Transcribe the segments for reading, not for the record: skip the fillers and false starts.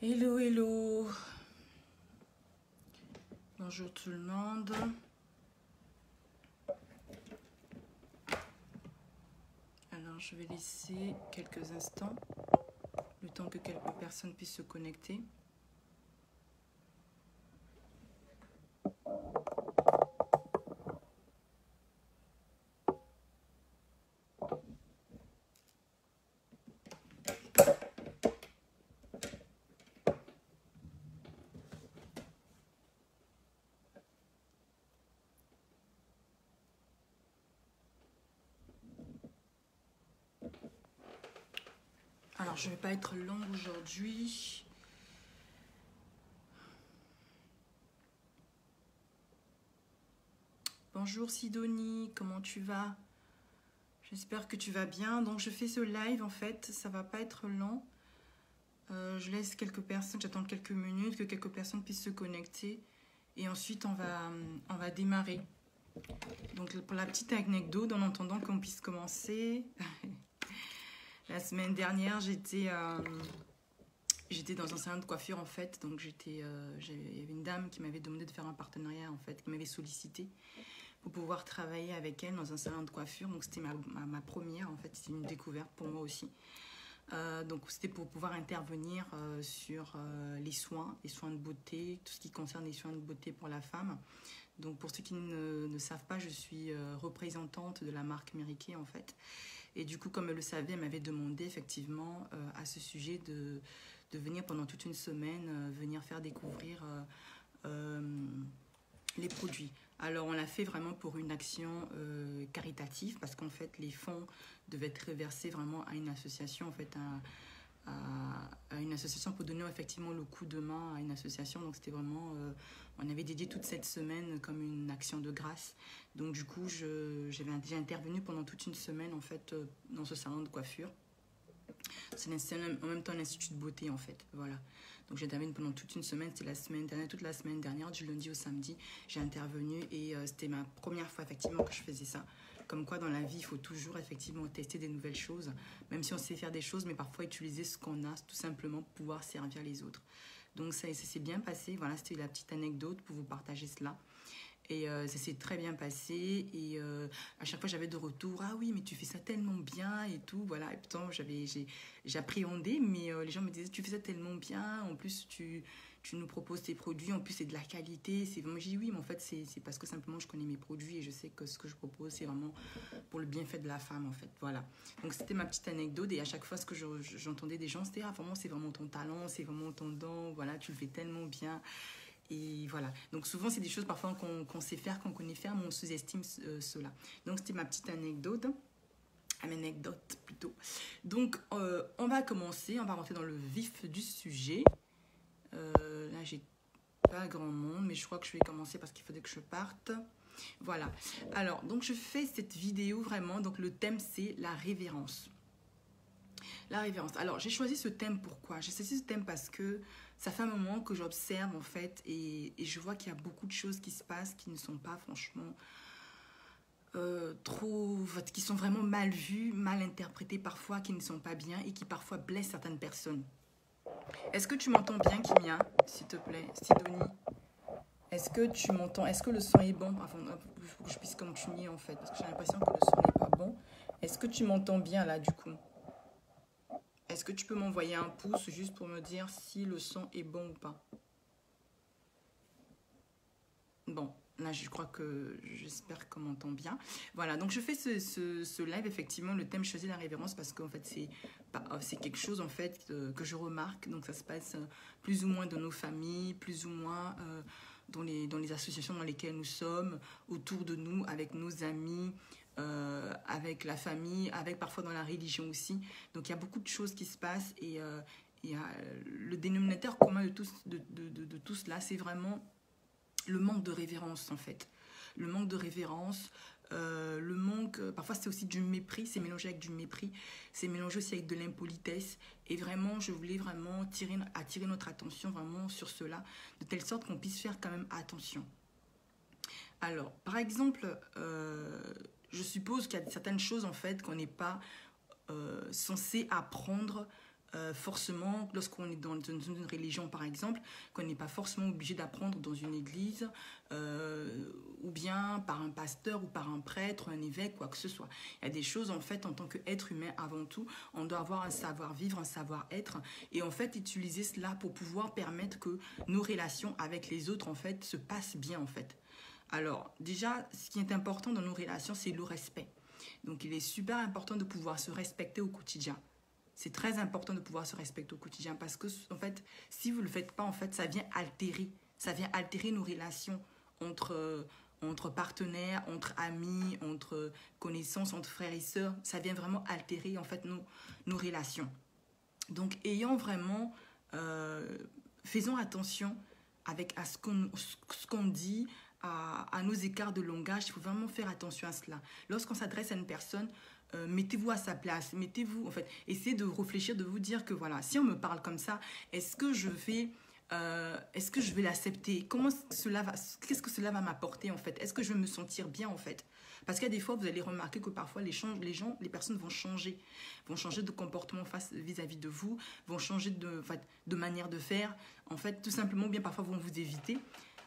Hello, hello. Bonjour tout le monde. Alors, je vais laisser quelques instants, le temps que quelques personnes puissent se connecter. Alors, je ne vais pas être longue aujourd'hui. Bonjour Sidonie, comment tu vas? J'espère que tu vas bien. Donc, je fais ce live, en fait, ça va pas être long. Je laisse quelques personnes, j'attends quelques minutes, que quelques personnes puissent se connecter. Et ensuite, on va démarrer. Donc, pour la petite anecdote, en attendant qu'on puisse commencer... La semaine dernière, j'étais dans un salon de coiffure en fait, donc il y avait une dame qui m'avait demandé de faire un partenariat en fait, qui m'avait sollicité pour pouvoir travailler avec elle dans un salon de coiffure. Donc c'était ma première en fait, c'était une découverte pour moi aussi. Donc c'était pour pouvoir intervenir sur les soins de beauté, tout ce qui concerne les soins de beauté pour la femme. Donc pour ceux qui ne savent pas, je suis représentante de la marque Mary Kay en fait. Et du coup, comme elle le savait, elle m'avait demandé effectivement à ce sujet de venir pendant toute une semaine, venir faire découvrir les produits. Alors, on l'a fait vraiment pour une action caritative parce qu'en fait, les fonds devaient être reversés vraiment à une association, en fait, à une association pour donner effectivement le coup de main à une association. Donc, c'était vraiment... on avait dédié toute cette semaine comme une action de grâce. Donc, du coup, j'ai intervenu pendant toute une semaine, en fait, dans ce salon de coiffure. C'est en même temps un institut de beauté, en fait. Voilà. Donc, j'ai intervenu pendant toute une semaine. C'était la semaine dernière, toute la semaine dernière, du lundi au samedi. J'ai intervenu et c'était ma première fois, effectivement, que je faisais ça. Comme quoi, dans la vie, il faut toujours, effectivement, tester des nouvelles choses. Même si on sait faire des choses, mais parfois utiliser ce qu'on a, tout simplement, pour pouvoir servir les autres. Donc, ça s'est bien passé. Voilà, c'était la petite anecdote pour vous partager cela. Et ça s'est très bien passé. Et à chaque fois, j'avais de retour. Ah oui, mais tu fais ça tellement bien et tout. Voilà. Et pourtant, j'appréhendais, mais les gens me disaient, tu fais ça tellement bien. En plus, tu nous proposes tes produits. En plus, c'est de la qualité. Moi, j'ai dit oui, mais en fait, c'est parce que simplement, je connais mes produits et je sais que ce que je propose, c'est vraiment pour le bienfait de la femme, en fait. Voilà. Donc, c'était ma petite anecdote. Et à chaque fois, ce que j'entendais des gens, c'était, ah, vraiment, c'est vraiment ton talent, c'est vraiment ton don. Voilà, tu le fais tellement bien. Et voilà. Donc souvent, c'est des choses parfois qu'on sait faire, qu'on connaît faire, mais on sous-estime cela. Donc c'était ma petite anecdote. Anecdote plutôt. Donc on va commencer, on va rentrer dans le vif du sujet. Là, j'ai pas grand monde, mais je crois que je vais commencer parce qu'il faudrait que je parte. Voilà. Alors, donc je fais cette vidéo vraiment. Donc le thème, c'est la révérence. La révérence. Alors, j'ai choisi ce thème pourquoi? J'ai choisi ce thème parce que ça fait un moment que j'observe en fait et je vois qu'il y a beaucoup de choses qui se passent qui ne sont pas franchement qui sont vraiment mal vues, mal interprétées parfois, qui ne sont pas bien et qui parfois blessent certaines personnes. Est-ce que tu m'entends bien, Kimia, s'il te plaît? Sidonie, est-ce que tu m'entends? Est-ce que le son est bon? Enfin, pour que je puisse continuer en fait, parce que j'ai l'impression que le son n'est pas bon. Est-ce que tu m'entends bien là du coup? Est-ce que tu peux m'envoyer un pouce juste pour me dire si le son est bon ou pas? Bon, là je crois que j'espère qu'on m'entend bien. Voilà, donc je fais ce live, effectivement, le thème choisi la révérence parce qu'en fait c'est quelque chose en fait que je remarque. Donc ça se passe plus ou moins dans nos familles, plus ou moins dans les associations dans lesquelles nous sommes, autour de nous, avec nos amis, avec la famille, avec parfois dans la religion aussi. Donc il y a beaucoup de choses qui se passent et le dénominateur commun de tout cela, c'est vraiment le manque de révérence en fait. Le manque de révérence, le manque, parfois c'est aussi du mépris, c'est mélangé avec du mépris, c'est mélangé aussi avec de l'impolitesse. Et vraiment, je voulais vraiment attirer notre attention vraiment sur cela, de telle sorte qu'on puisse faire quand même attention. Alors, par exemple, je suppose qu'il y a certaines choses en fait qu'on n'est pas censé apprendre forcément, lorsqu'on est dans une religion par exemple, qu'on n'est pas forcément obligé d'apprendre dans une église, ou bien par un pasteur ou par un prêtre, un évêque, quoi que ce soit. Il y a des choses en fait en tant qu'être humain avant tout, on doit avoir un savoir-vivre, un savoir-être, et en fait utiliser cela pour pouvoir permettre que nos relations avec les autres en fait se passent bien en fait. Alors déjà, ce qui est important dans nos relations, c'est le respect. Donc il est super important de pouvoir se respecter au quotidien. C'est très important de pouvoir se respecter au quotidien parce que, en fait, si vous ne le faites pas, en fait, ça vient altérer nos relations entre partenaires, entre amis, entre connaissances, entre frères et sœurs. Ça vient vraiment altérer, en fait, nos relations. Donc, faisons attention à ce qu'on dit, à nos écarts de langage. Il faut vraiment faire attention à cela. Lorsqu'on s'adresse à une personne, mettez-vous à sa place, en fait, essayez de réfléchir, de vous dire que voilà, si on me parle comme ça, est-ce que je vais l'accepter? Qu'est-ce que cela va m'apporter en fait? Est-ce que je vais me sentir bien en fait? Parce qu'il y a des fois, vous allez remarquer que parfois les personnes vont changer de comportement vis-à-vis de vous, vont changer de manière de faire, en fait, tout simplement, bien parfois vont vous éviter,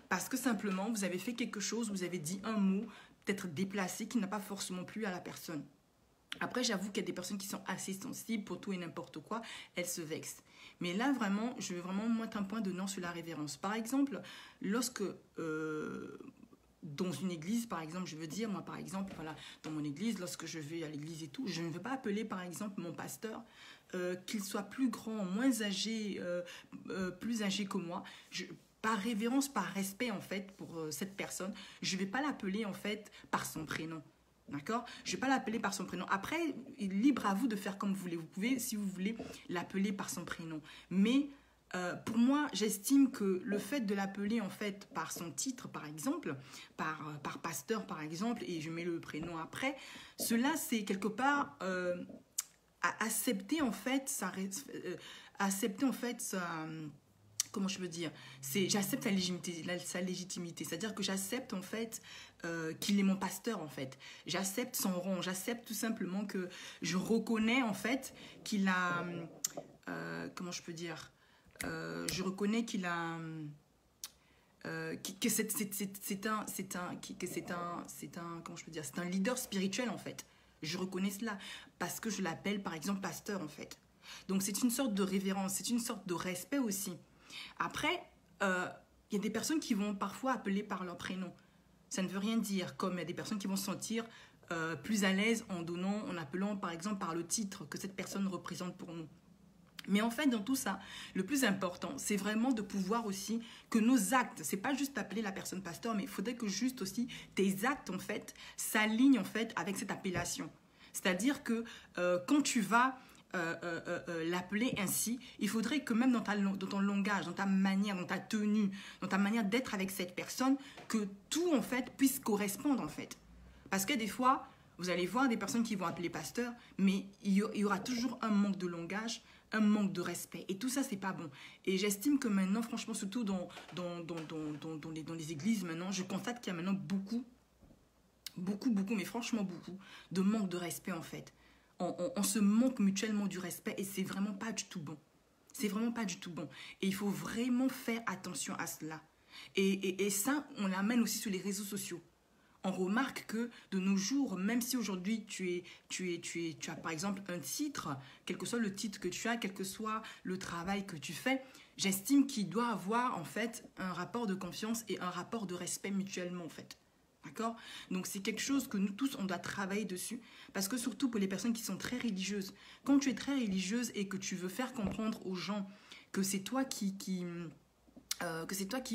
parce que simplement, vous avez fait quelque chose, vous avez dit un mot, peut-être déplacé, qui n'a pas forcément plu à la personne. Après, j'avoue qu'il y a des personnes qui sont assez sensibles pour tout et n'importe quoi, elles se vexent. Mais là, vraiment, je veux vraiment mettre un point de non sur la révérence. Par exemple, lorsque, dans une église, par exemple, je veux dire, moi, par exemple, voilà, dans mon église, lorsque je vais à l'église et tout, je ne veux pas appeler, par exemple, mon pasteur, qu'il soit plus grand, moins âgé, plus âgé que moi. Par révérence, par respect, en fait, pour cette personne, je ne vais pas l'appeler, en fait, par son prénom. D'accord? Je ne vais pas l'appeler par son prénom. Après, libre à vous de faire comme vous voulez. Vous pouvez, si vous voulez, l'appeler par son prénom. Mais pour moi, j'estime que le fait de l'appeler en fait par son titre, par exemple, par pasteur, par exemple, et je mets le prénom après, cela, c'est quelque part accepter en fait comment je veux dire, j'accepte sa légitimité, c'est-à-dire que j'accepte en fait qu'il est mon pasteur en fait, j'accepte son rang, j'accepte tout simplement que je reconnais en fait qu'il a, comment je peux dire, je reconnais qu'il a, que c'est un, comment je peux dire, c'est un leader spirituel en fait, je reconnais cela parce que je l'appelle par exemple pasteur en fait, donc c'est une sorte de révérence, c'est une sorte de respect aussi. Après, il y a des personnes qui vont parfois appeler par leur prénom. Ça ne veut rien dire, comme il y a des personnes qui vont se sentir plus à l'aise en appelant par exemple par le titre que cette personne représente pour nous. Mais en fait, dans tout ça, le plus important, c'est vraiment de pouvoir aussi que nos actes, c'est pas juste appeler la personne pasteur, mais il faudrait que juste aussi tes actes en fait s'alignent en fait avec cette appellation. C'est-à-dire que quand tu vas l'appeler ainsi, il faudrait que même dans ton langage, dans ta manière, dans ta tenue, dans ta manière d'être avec cette personne, que tout en fait puisse correspondre en fait. Parce que des fois, vous allez voir des personnes qui vont appeler pasteur, mais il y aura toujours un manque de langage, un manque de respect. Et tout ça, c'est pas bon. Et j'estime que maintenant, franchement, surtout dans les églises maintenant, je constate qu'il y a maintenant beaucoup, mais franchement beaucoup, de manque de respect en fait. On se manque mutuellement du respect et c'est vraiment pas du tout bon. C'est vraiment pas du tout bon. Et il faut vraiment faire attention à cela. Et ça, on l'amène aussi sur les réseaux sociaux. On remarque que de nos jours, même si aujourd'hui tu as par exemple un titre, quel que soit le titre que tu as, quel que soit le travail que tu fais, j'estime qu'il doit avoir en fait un rapport de confiance et un rapport de respect mutuellement en fait. D'accord? Donc c'est quelque chose que nous tous on doit travailler dessus, parce que surtout pour les personnes qui sont très religieuses, quand tu es très religieuse et que tu veux faire comprendre aux gens que c'est toi qui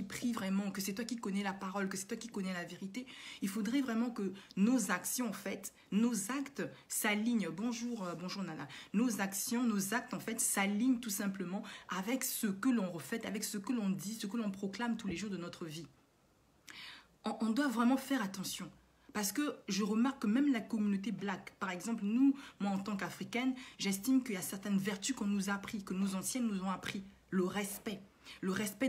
prie vraiment, que c'est toi qui connais la parole, que c'est toi qui connais la vérité, il faudrait vraiment que nos actions en fait, nos actes s'alignent. Bonjour Nana. Nos actions, nos actes en fait s'alignent tout simplement avec ce que l'on refait, avec ce que l'on dit, ce que l'on proclame tous les jours de notre vie. On doit vraiment faire attention. Parce que je remarque que même la communauté black, par exemple, moi en tant qu'Africaine, j'estime qu'il y a certaines vertus qu'on nous a appris, que nos anciennes nous ont appris. Le respect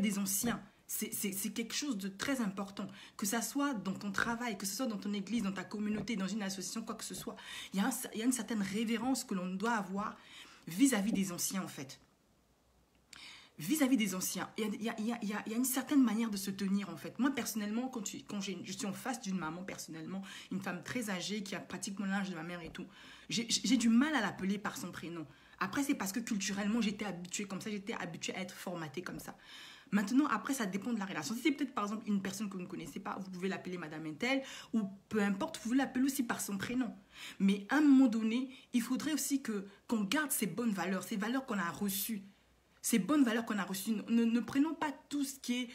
des anciens, c'est quelque chose de très important. Que ça soit dans ton travail, que ce soit dans ton église, dans ta communauté, dans une association, quoi que ce soit. Il y a une certaine révérence que l'on doit avoir vis-à-vis des anciens, en fait. Vis-à-vis des anciens, il y a une certaine manière de se tenir, en fait. Moi, personnellement, je suis en face d'une maman, personnellement, une femme très âgée qui a pratiquement l'âge de ma mère et tout, j'ai du mal à l'appeler par son prénom. Après, c'est parce que culturellement, j'étais habituée comme ça, j'étais habituée à être formatée comme ça. Maintenant, après, ça dépend de la relation. Si c'est peut-être, par exemple, une personne que vous ne connaissez pas, vous pouvez l'appeler Madame Intel, ou peu importe, vous pouvez l'appeler aussi par son prénom. Mais à un moment donné, il faudrait aussi qu'on garde ces bonnes valeurs, ces valeurs qu'on a reçues. Ces bonnes valeurs qu'on a reçues. Ne prenons pas tout ce qui est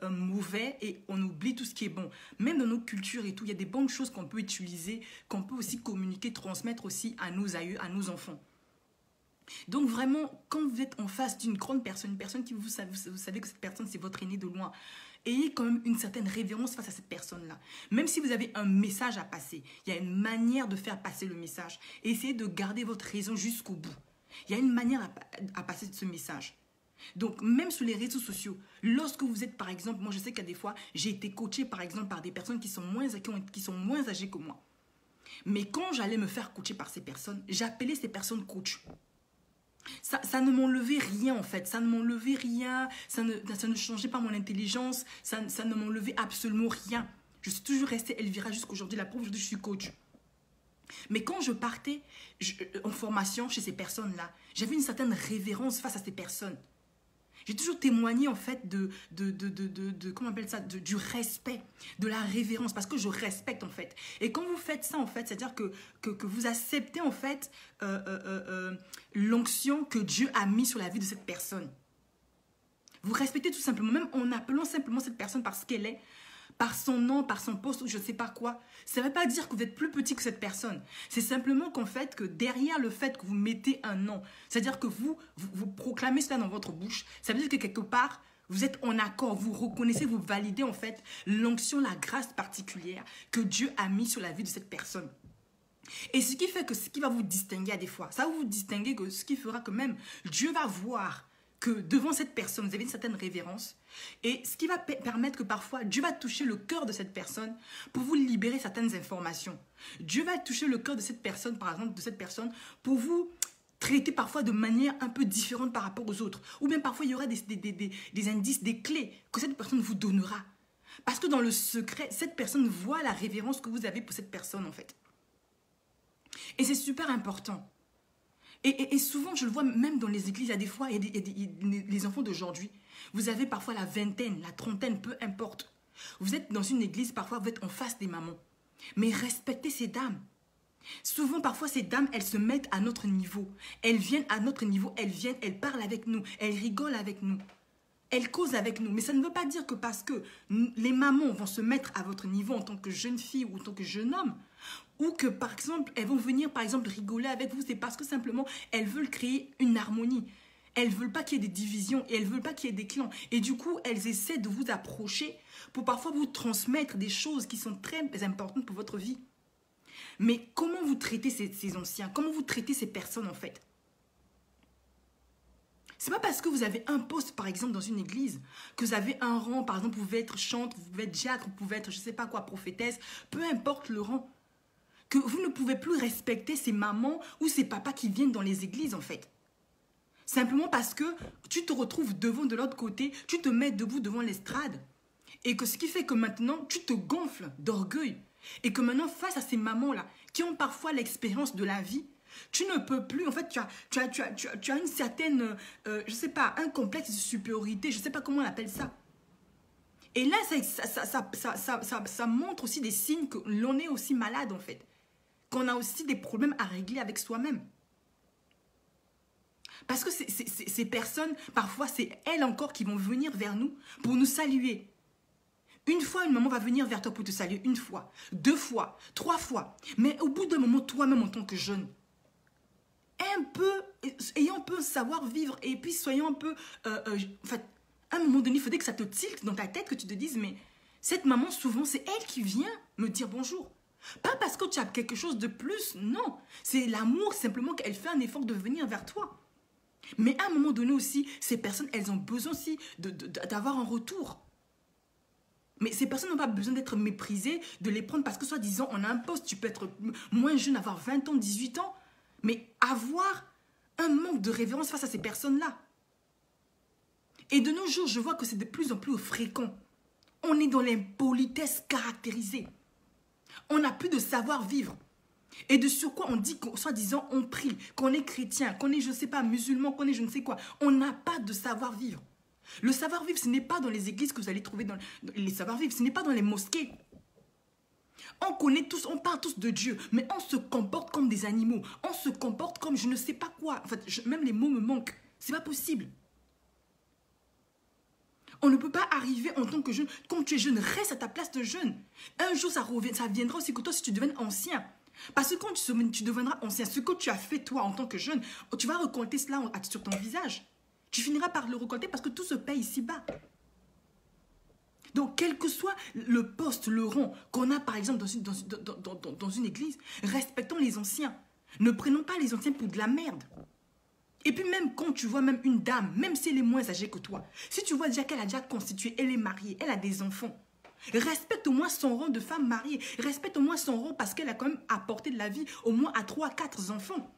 mauvais et on oublie tout ce qui est bon. Même dans nos cultures et tout, il y a des bonnes choses qu'on peut utiliser, qu'on peut aussi communiquer, transmettre aussi à nos aïeux, à nos enfants. Donc vraiment, quand vous êtes en face d'une grande personne, une personne qui vous savez que cette personne c'est votre aîné de loin, ayez quand même une certaine révérence face à cette personne-là. Même si vous avez un message à passer, il y a une manière de faire passer le message. Essayez de garder votre raison jusqu'au bout. Il y a une manière à passer ce message. Donc, même sur les réseaux sociaux, lorsque vous êtes, par exemple, moi je sais qu'à des fois, j'ai été coachée, par exemple, par des personnes qui sont moins âgées que moi. Mais quand j'allais me faire coacher par ces personnes, j'appelais ces personnes coach. Ça ne m'enlevait rien, en fait. Ça ne m'enlevait rien. Ça ne changeait pas mon intelligence. Ça ne m'enlevait absolument rien. Je suis toujours restée Elvira jusqu'aujourd'hui. La preuve, aujourd'hui, je suis coach. Mais quand je partais en formation chez ces personnes-là, j'avais une certaine révérence face à ces personnes. J'ai toujours témoigné en fait comment on appelle ça, du respect, de la révérence, parce que je respecte en fait. Et quand vous faites ça en fait, c'est-à-dire que vous acceptez en fait l'onction que Dieu a mis sur la vie de cette personne. Vous respectez tout simplement, même en appelant simplement cette personne par ce qu'elle est, par son nom, par son poste ou je ne sais pas quoi. Ça ne veut pas dire que vous êtes plus petit que cette personne. C'est simplement qu'en fait, que derrière le fait que vous mettez un nom, c'est-à-dire que vous proclamez cela dans votre bouche, ça veut dire que quelque part, vous êtes en accord, vous reconnaissez, vous validez en fait l'onction, la grâce particulière que Dieu a mis sur la vie de cette personne. Et ce qui fait que ce qui va vous distinguer à des fois, ça va vous distinguer que ce qui fera que même Dieu va voir que devant cette personne, vous avez une certaine révérence. Et ce qui va permettre que parfois, Dieu va toucher le cœur de cette personne pour vous libérer certaines informations. Dieu va toucher le cœur de cette personne, par exemple, de cette personne, pour vous traiter parfois de manière un peu différente par rapport aux autres. Ou bien parfois, il y aura des indices, des clés que cette personne vous donnera. Parce que dans le secret, cette personne voit la révérence que vous avez pour cette personne, en fait. Et c'est super important. Et souvent, je le vois même dans les églises, il y a des fois, il y a les enfants d'aujourd'hui, vous avez parfois la vingtaine, la trentaine, peu importe. Vous êtes dans une église, parfois vous êtes en face des mamans. Mais respectez ces dames. Souvent, parfois, ces dames, elles se mettent à notre niveau. Elles viennent à notre niveau, elles parlent avec nous, elles rigolent avec nous. Elles causent avec nous. Mais ça ne veut pas dire que parce que les mamans vont se mettre à votre niveau en tant que jeune fille ou en tant que jeune homme, ou que, par exemple, elles vont venir, par exemple, rigoler avec vous, c'est parce que simplement, elles veulent créer une harmonie. Elles ne veulent pas qu'il y ait des divisions et elles ne veulent pas qu'il y ait des clans. Et du coup, elles essaient de vous approcher pour parfois vous transmettre des choses qui sont très importantes pour votre vie. Mais comment vous traitez ces anciens? Comment vous traitez ces personnes, en fait? C'est pas parce que vous avez un poste, par exemple, dans une église, que vous avez un rang, par exemple, vous pouvez être chante, vous pouvez être diacre, vous pouvez être, je ne sais pas quoi, prophétesse, peu importe le rang, que vous ne pouvez plus respecter ces mamans ou ces papas qui viennent dans les églises, en fait. Simplement parce que tu te retrouves devant de l'autre côté, tu te mets debout devant l'estrade. Et que ce qui fait que maintenant, tu te gonfles d'orgueil. Et que maintenant, face à ces mamans-là, qui ont parfois l'expérience de la vie, tu ne peux plus, en fait, tu as une certaine, je ne sais pas, un complexe de supériorité, je ne sais pas comment on appelle ça. Et là, ça montre aussi des signes que l'on est aussi malade, en fait. Qu'on a aussi des problèmes à régler avec soi-même. Parce que ces personnes, parfois, c'est elles encore qui vont venir vers nous pour nous saluer. Une fois, une maman va venir vers toi pour te saluer. Une fois, 2 fois, 3 fois. Mais au bout d'un moment, toi-même en tant que jeune, ayons un peu savoir-vivre et puis soyons un peu... en fait, à un moment donné, il faudrait que ça te tilte dans ta tête, que tu te dises, mais cette maman, souvent, c'est elle qui vient me dire bonjour. Pas parce que tu as quelque chose de plus, non. C'est l'amour, simplement qu'elle fait un effort de venir vers toi. Mais à un moment donné aussi, ces personnes, elles ont besoin aussi d'avoir un retour. Mais ces personnes n'ont pas besoin d'être méprisées, de les prendre parce que soi-disant, on a un poste, tu peux être moins jeune, avoir 20 ans, 18 ans. Mais avoir un manque de révérence face à ces personnes-là. Et de nos jours, je vois que c'est de plus en plus fréquent. On est dans l'impolitesse caractérisée. On n'a plus de savoir-vivre. Et de sur quoi on dit, soi-disant, on prie, qu'on est chrétien, qu'on est, je ne sais pas, musulman, qu'on est je ne sais quoi. On n'a pas de savoir-vivre. Le savoir-vivre, ce n'est pas dans les églises que vous allez trouver dans les savoir-vivre, ce n'est pas dans les mosquées. On connaît tous, on parle tous de Dieu, mais on se comporte comme des animaux. On se comporte comme je ne sais pas quoi. En fait, même les mots me manquent. C'est pas possible. On ne peut pas arriver en tant que jeune. Quand tu es jeune, reste à ta place de jeune. Un jour, ça viendra aussi que toi si tu deviens ancien. Parce que quand tu deviendras ancien, ce que tu as fait toi en tant que jeune, tu vas recolter cela sur ton visage. Tu finiras par le recolter parce que tout se paye ici-bas. Donc, quel que soit le poste, le rang qu'on a par exemple dans une église, respectons les anciens. Ne prenons pas les anciens pour de la merde. Et puis même quand tu vois même une dame, même si elle est moins âgée que toi, si tu vois déjà qu'elle a déjà constitué, elle est mariée, elle a des enfants, respecte au moins son rang de femme mariée, respecte au moins son rang parce qu'elle a quand même apporté de la vie au moins à 3, 4 enfants.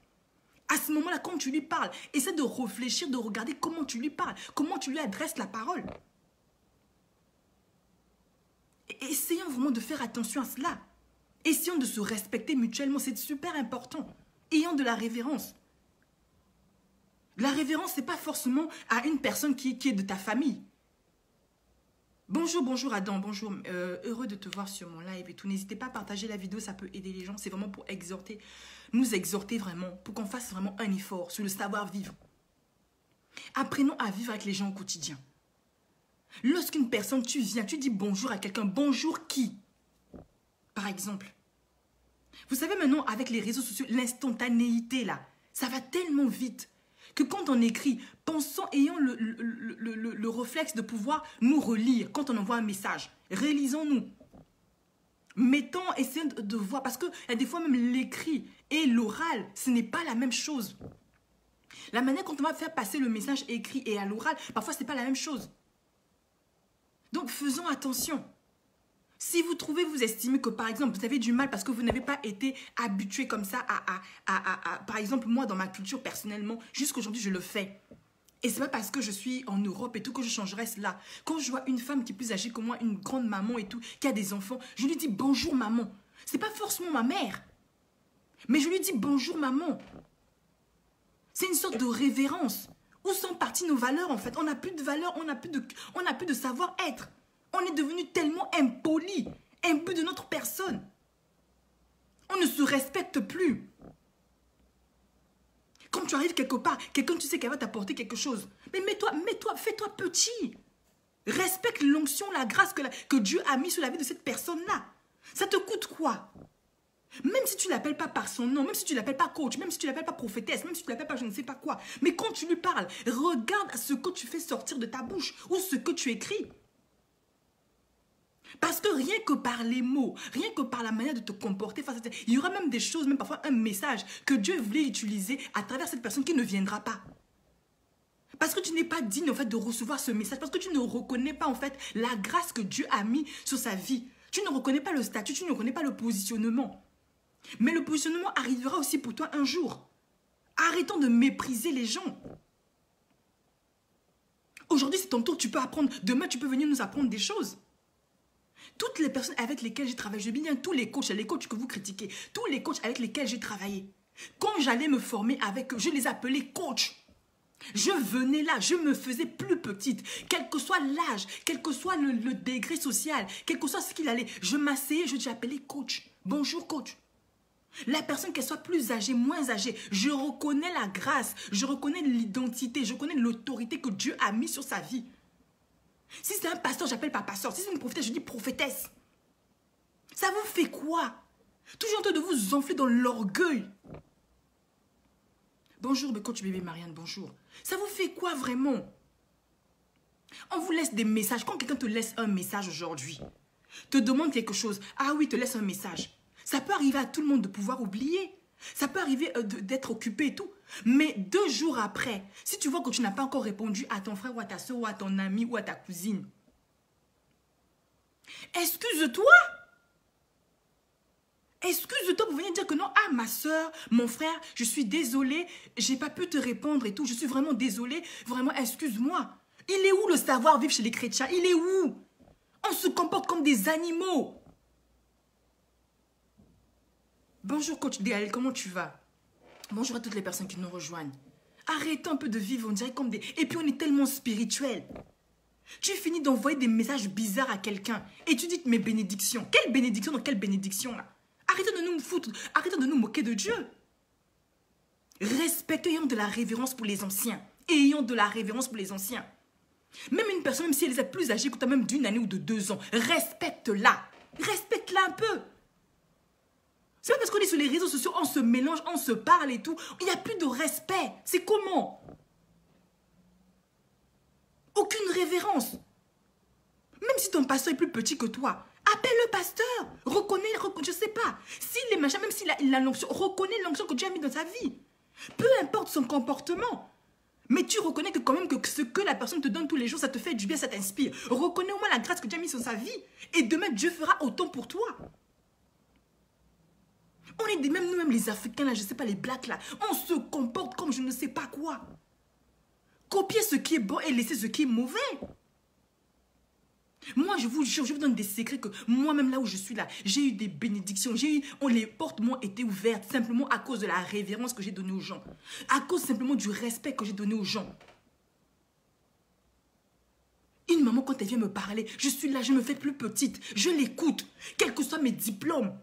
À ce moment-là, quand tu lui parles, essaie de réfléchir, de regarder comment tu lui parles, comment tu lui adresses la parole. Et essayons vraiment de faire attention à cela. Essayons de se respecter mutuellement, c'est super important. Ayons de la révérence. La révérence, ce n'est pas forcément à une personne qui est de ta famille. Bonjour, bonjour Adam, bonjour. Heureux de te voir sur mon live et tout. N'hésitez pas à partager la vidéo, ça peut aider les gens. C'est vraiment pour nous exhorter vraiment, pour qu'on fasse vraiment un effort sur le savoir-vivre. Apprenons à vivre avec les gens au quotidien. Lorsqu'une personne, tu viens, tu dis bonjour à quelqu'un, bonjour qui? Par exemple. Vous savez maintenant, avec les réseaux sociaux, l'instantanéité là, ça va tellement vite. Que quand on écrit, ayons le réflexe de pouvoir nous relire quand on envoie un message. Réalisons-nous. Essayons de voir, parce que des fois même l'écrit et l'oral, ce n'est pas la même chose. La manière dont on va faire passer le message écrit et à l'oral, parfois ce n'est pas la même chose. Donc faisons attention. Si vous estimez que par exemple, vous avez du mal parce que vous n'avez pas été habitué comme ça par exemple, moi dans ma culture personnellement, jusqu'aujourd'hui je le fais. Et c'est pas parce que je suis en Europe et tout que je changerai cela. Quand je vois une femme qui est plus âgée que moi, une grande maman et tout, qui a des enfants, je lui dis bonjour maman. C'est pas forcément ma mère, mais je lui dis bonjour maman. C'est une sorte de révérence. Où sont parties nos valeurs en fait? On n'a plus de valeurs, on n'a plus de savoir-être. On est devenu tellement impoli, imbu de notre personne. On ne se respecte plus. Quand tu arrives quelque part, quelqu'un tu sais qu'elle va t'apporter quelque chose. Mais fais-toi petit. Respecte l'onction, la grâce que Dieu a mis sur la vie de cette personne-là. Ça te coûte quoi? Même si tu ne l'appelles pas par son nom, même si tu ne l'appelles pas coach, même si tu ne l'appelles pas prophétesse, même si tu ne l'appelles pas je ne sais pas quoi. Mais quand tu lui parles, regarde ce que tu fais sortir de ta bouche ou ce que tu écris. Parce que rien que par les mots, rien que par la manière de te comporter face à ça, il y aura même des choses, même parfois un message que Dieu voulait utiliser à travers cette personne qui ne viendra pas. Parce que tu n'es pas digne en fait de recevoir ce message, parce que tu ne reconnais pas en fait la grâce que Dieu a mis sur sa vie. Tu ne reconnais pas le statut, tu ne reconnais pas le positionnement. Mais le positionnement arrivera aussi pour toi un jour. Arrêtons de mépriser les gens. Aujourd'hui, c'est ton tour, tu peux apprendre. Demain, tu peux venir nous apprendre des choses. Toutes les personnes avec lesquelles j'ai travaillé, je dis bien tous les coachs que vous critiquez, tous les coachs avec lesquels j'ai travaillé, quand j'allais me former avec eux, je les appelais coachs. Je venais là, je me faisais plus petite, quel que soit l'âge, quel que soit le degré social, quel que soit ce qu'il allait, je m'asseyais, je l'appelais coach. Bonjour coach. La personne, qu'elle soit plus âgée, moins âgée, je reconnais la grâce, je reconnais l'identité, je reconnais l'autorité que Dieu a mis sur sa vie. Si c'est un pasteur, j'appelle pas pasteur. Si c'est une prophétesse, je dis prophétesse. Ça vous fait quoi? Toujours en train de vous enfler dans l'orgueil. Bonjour, coach bébé Marianne, bonjour. Ça vous fait quoi vraiment? On vous laisse des messages. Quand quelqu'un te laisse un message aujourd'hui, te demande quelque chose, ah oui, te laisse un message. Ça peut arriver à tout le monde de pouvoir oublier. Ça peut arriver d'être occupé et tout. Mais 2 jours après, si tu vois que tu n'as pas encore répondu à ton frère ou à ta soeur ou à ton ami ou à ta cousine, excuse-toi. Excuse-toi pour venir dire que non, ah ma soeur, mon frère, je suis désolée, j'ai pas pu te répondre et tout, je suis vraiment désolée, vraiment excuse-moi. Il est où le savoir-vivre chez les chrétiens? Il est où? On se comporte comme des animaux. Bonjour coach DL, comment tu vas? Bonjour à toutes les personnes qui nous rejoignent. Arrêtons un peu de vivre, on dirait comme des... Et puis on est tellement spirituel. Tu finis d'envoyer des messages bizarres à quelqu'un et tu dis mes bénédictions. Quelle bénédiction dans quelle bénédiction là? Arrêtons de nous foutre, arrêtons de nous moquer de Dieu. Respectons, ayons de la révérence pour les anciens. Ayons de la révérence pour les anciens. Même une personne, même si elle est plus âgée que toi, même d'une année ou de 2 ans, respecte-la. Respecte-la un peu. C'est pas parce qu'on est sur les réseaux sociaux, on se mélange, on se parle et tout. Il n'y a plus de respect. C'est comment? Aucune révérence. Même si ton pasteur est plus petit que toi, appelle le pasteur. Reconnais, je sais pas. S'il est machin, même s'il a l'onction, reconnais l'onction que Dieu a mis dans sa vie. Peu importe son comportement. Mais tu reconnais que quand même que ce que la personne te donne tous les jours, ça te fait du bien, ça t'inspire. Reconnais au moins la grâce que Dieu a mis sur sa vie. Et demain, Dieu fera autant pour toi. On est même nous-mêmes les Africains, là, je sais pas, les Blacks, là. On se comporte comme je ne sais pas quoi. Copier ce qui est bon et laisser ce qui est mauvais. Moi, je vous jure, je vous donne des secrets que moi-même, là où je suis là, j'ai eu des bénédictions. Les portes m'ont été ouvertes simplement à cause de la révérence que j'ai donnée aux gens. À cause simplement du respect que j'ai donné aux gens. Une maman, quand elle vient me parler, je suis là, je me fais plus petite. Je l'écoute, quels que soient mes diplômes.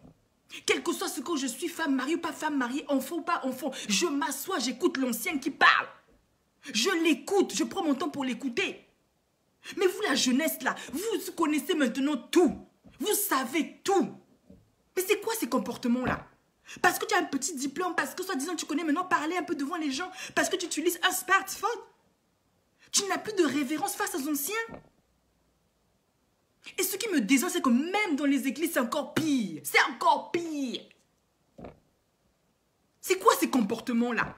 Quel que soit ce que je suis, femme mariée ou pas femme mariée, enfant ou pas enfant, je m'assois, j'écoute l'ancienne qui parle. Je l'écoute, je prends mon temps pour l'écouter. Mais vous, la jeunesse là, vous connaissez maintenant tout. Vous savez tout. Mais c'est quoi ces comportements-là? Parce que tu as un petit diplôme, parce que soi-disant tu connais maintenant parler un peu devant les gens, parce que tu utilises un smartphone. Tu n'as plus de révérence face aux anciens. Et ce qui me désole, c'est que même dans les églises, c'est encore pire. C'est encore pire. C'est quoi ces comportements-là?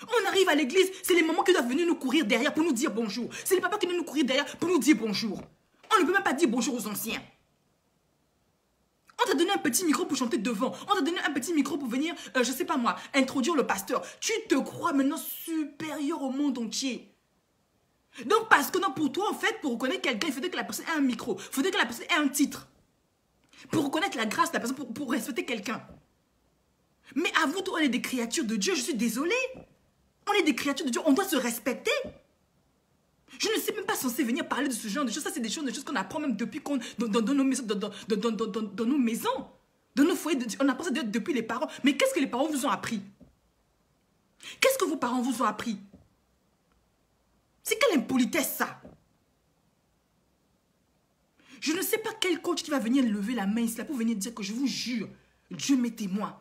On arrive à l'église, c'est les mamans qui doivent venir nous courir derrière pour nous dire bonjour. C'est les papas qui doivent nous courir derrière pour nous dire bonjour. On ne peut même pas dire bonjour aux anciens. On t'a donné un petit micro pour chanter devant. On t'a donné un petit micro pour venir, je sais pas moi, introduire le pasteur. Tu te crois maintenant supérieur au monde entier. Donc parce que non, pour toi en fait, pour reconnaître quelqu'un, il faudrait que la personne ait un micro. Il faudrait que la personne ait un titre. Pour reconnaître la grâce de la personne, pour respecter quelqu'un. Mais avant tout, on est des créatures de Dieu, je suis désolée. On est des créatures de Dieu, on doit se respecter. Je ne suis même pas censée venir parler de ce genre de choses. Ça, c'est des choses qu'on apprend même depuis qu'on dans nos maisons, dans nos maisons, dans nos foyers. On apprend ça depuis les parents. Mais qu'est-ce que les parents vous ont appris? Qu'est-ce que vos parents vous ont appris? C'est quelle impolitesse ça? Je ne sais pas quel coach qui va venir lever la main ici pour venir dire que je vous jure, Dieu m'est témoin.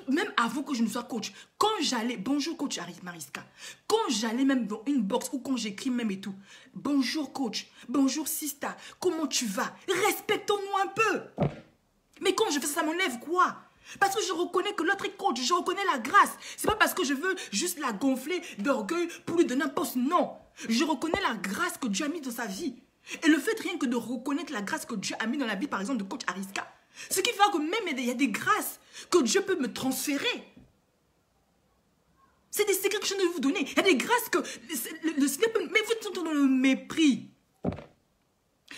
Même avant que je ne sois coach, quand j'allais, bonjour coach Mariska, quand j'allais même dans une box ou quand j'écris même et tout, bonjour coach, bonjour Sista, comment tu vas? Respectons-nous un peu. Mais quand je fais ça, ça m'enlève quoi? Parce que je reconnais que l'autre est coach, je reconnais la grâce. C'est pas parce que je veux juste la gonfler d'orgueil pour lui donner un poste, non. Je reconnais la grâce que Dieu a mis dans sa vie. Et le fait rien que de reconnaître la grâce que Dieu a mis dans la vie, par exemple, de coach Ariska, ce qui fait que même il y a des grâces que Dieu peut me transférer. C'est des secrets que je viens de vous donner. Il y a des grâces que le Seigneur peut... Mais vous êtes dans le mépris.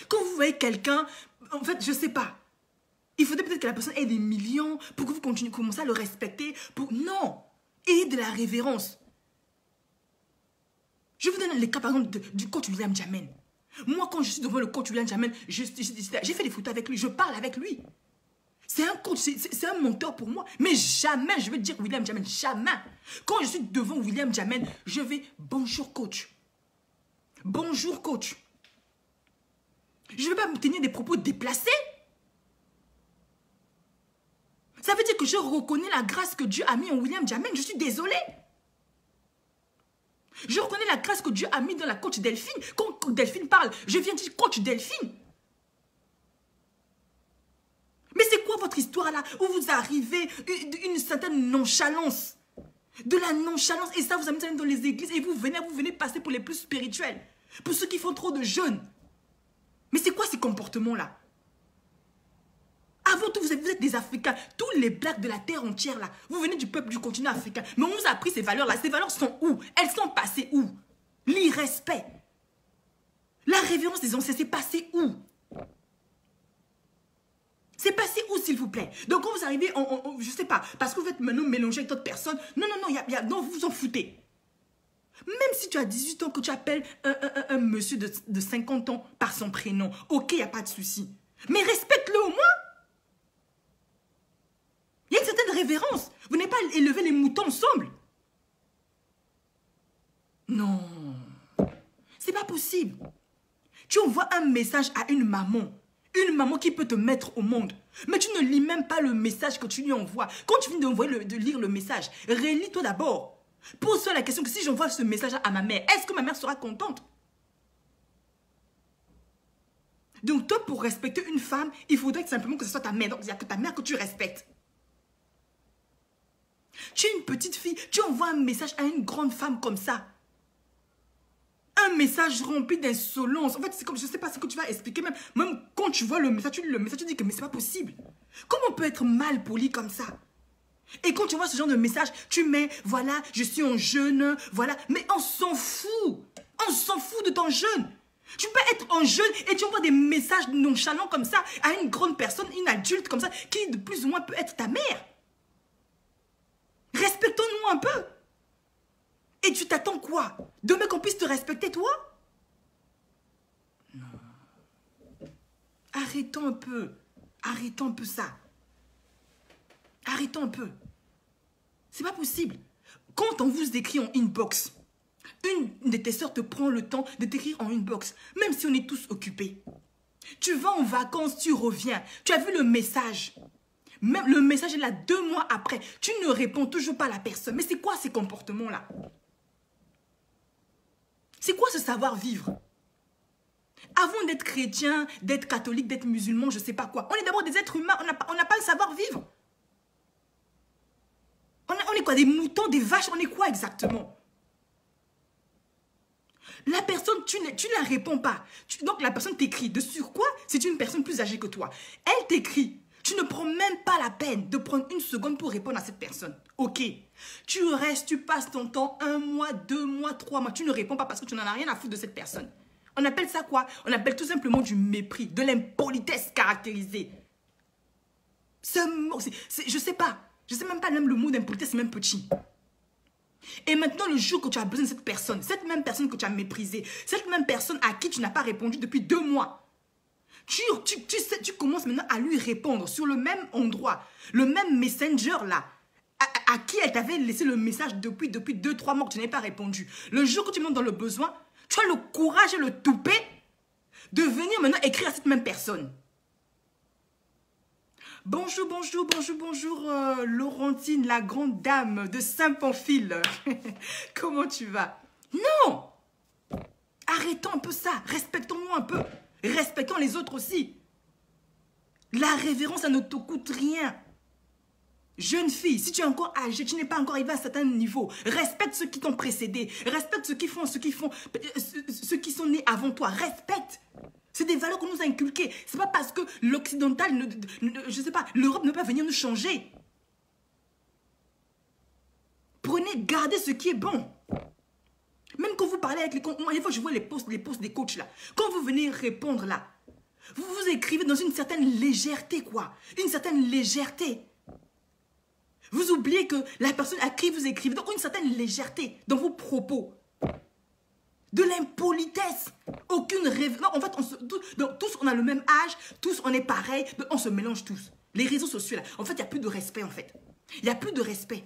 Quand vous voyez quelqu'un, en fait, je ne sais pas. Il faudrait peut-être que la personne ait des millions pour que vous continuez, commencer à le respecter. Non. Ayez de la révérence. Je vous donne les cas, par exemple, du coach William Jamen. Moi, quand je suis devant le coach William Jamen, j'ai fait des photos avec lui, je parle avec lui. C'est un coach, c'est un mentor pour moi. Mais jamais je vais dire William Jamen, jamais. Quand je suis devant William Jamen, je vais bonjour coach. Bonjour coach. Je ne vais pas me tenir des propos déplacés. Ça veut dire que je reconnais la grâce que Dieu a mis en William Jamen. Je suis désolée. Je reconnais la grâce que Dieu a mis dans la coach Delphine. Quand Delphine parle, je viens dire coach Delphine. Mais c'est quoi votre histoire là où vous arrivez une certaine nonchalance? De la nonchalance. Et ça, vous amenez dans les églises et vous venez passer pour les plus spirituels. Pour ceux qui font trop de jeûnes. Mais c'est quoi ces comportements là? À Avant tout, vous êtes des Africains. Tous les blacks de la terre entière, là. Vous venez du peuple du continent africain. Mais on vous a appris ces valeurs-là. Ces valeurs sont où? Elles sont passées où? L'irrespect. La révérence des anciens, c'est passé où? C'est passé où, s'il vous plaît? Donc, quand vous arrivez, je sais pas, parce que vous êtes maintenant mélangé avec d'autres personnes. Non, non, non, non, vous vous en foutez. Même si tu as 18 ans, que tu appelles un monsieur de 50 ans par son prénom, ok, il n'y a pas de souci. Mais respecte-le au moins. Il y a une certaine révérence. Vous n'avez pas élevé les moutons ensemble. Non. C'est pas possible. Tu envoies un message à une maman. Une maman qui peut te mettre au monde. Mais tu ne lis même pas le message que tu lui envoies. Quand tu viens de lire le message, relis-toi d'abord. Pose-toi la question que si j'envoie ce message à ma mère, est-ce que ma mère sera contente? Donc toi, pour respecter une femme, il faudrait simplement que ce soit ta mère. Donc il n'y a que ta mère que tu respectes. Tu es une petite fille, tu envoies un message à une grande femme comme ça. Un message rempli d'insolence. En fait, c'est comme, je ne sais pas ce que tu vas expliquer. Même quand tu vois le message, tu lis le message, tu dis que mais c'est pas possible. Comment on peut être mal poli comme ça? Et quand tu vois ce genre de message, tu mets, voilà, je suis en jeûne, voilà. Mais on s'en fout. On s'en fout de ton jeûne. Tu peux être en jeûne et tu envoies des messages nonchalants comme ça à une grande personne, une adulte comme ça, qui de plus ou moins peut être ta mère. Respectons-nous un peu. Et tu t'attends quoi? Demain qu'on puisse te respecter, toi? Non. Arrêtons un peu. Arrêtons un peu ça. Arrêtons un peu. C'est pas possible. Quand on vous écrit en inbox, une de tes sœurs te prend le temps de t'écrire en inbox, même si on est tous occupés. Tu vas en vacances, tu reviens. Tu as vu le message. Même le message est là 2 mois après. Tu ne réponds toujours pas à la personne. Mais c'est quoi ces comportements-là? C'est quoi ce savoir-vivre? Avant d'être chrétien, d'être catholique, d'être musulman, je ne sais pas quoi. On est d'abord des êtres humains, on n'a pas le savoir-vivre. On est quoi? Des moutons, des vaches, on est quoi exactement? La personne, tu ne la réponds pas. Donc la personne t'écrit. De sur quoi? C'est une personne plus âgée que toi. Elle t'écrit. Tu ne prends même pas la peine de prendre 1 seconde pour répondre à cette personne. Ok. Tu restes, tu passes ton temps 1 mois, 2 mois, 3 mois. Tu ne réponds pas parce que tu n'en as rien à foutre de cette personne. On appelle ça quoi? On appelle tout simplement du mépris, de l'impolitesse caractérisée. Ce mot, je sais pas. Je sais même pas même le mot d'impolitesse, c'est même petit. Et maintenant, le jour que tu as besoin de cette même personne que tu as méprisée, cette même personne à qui tu n'as pas répondu depuis 2 mois, tu commences maintenant à lui répondre sur le même endroit, le même messenger là, à qui elle t'avait laissé le message depuis 2-3 mois que tu n'avais pas répondu. Le jour que tu montes dans le besoin, tu as le courage et le toupet de venir maintenant écrire à cette même personne. Bonjour, bonjour, bonjour, bonjour, Laurentine, la grande dame de Saint-Pamphile. Comment tu vas? Non! Arrêtons un peu ça, respectons-nous un peu. Respectons les autres aussi. La révérence, ça ne te coûte rien. Jeune fille, si tu es encore âgée, tu n'es pas encore arrivé à un certain niveau, respecte ceux qui t'ont précédé, respecte ceux qui sont nés avant toi, respecte. C'est des valeurs qu'on nous a inculquées. C'est pas parce que l'occidental, je sais pas, l'Europe ne peut pas venir nous changer. Prenez, gardez ce qui est bon. Même quand vous parlez avec les... Moi, des fois, je vois les posts des coachs là. Quand vous venez répondre là, vous vous écrivez dans une certaine légèreté, quoi. Une certaine légèreté. Vous oubliez que la personne à qui vous écrivez, donc une certaine légèreté dans vos propos. De l'impolitesse. Aucune rêve. Non, en fait, tous on a le même âge, tous on est pareil, on se mélange tous. Les réseaux sociaux là, en fait, il n'y a plus de respect en fait. Il n'y a plus de respect.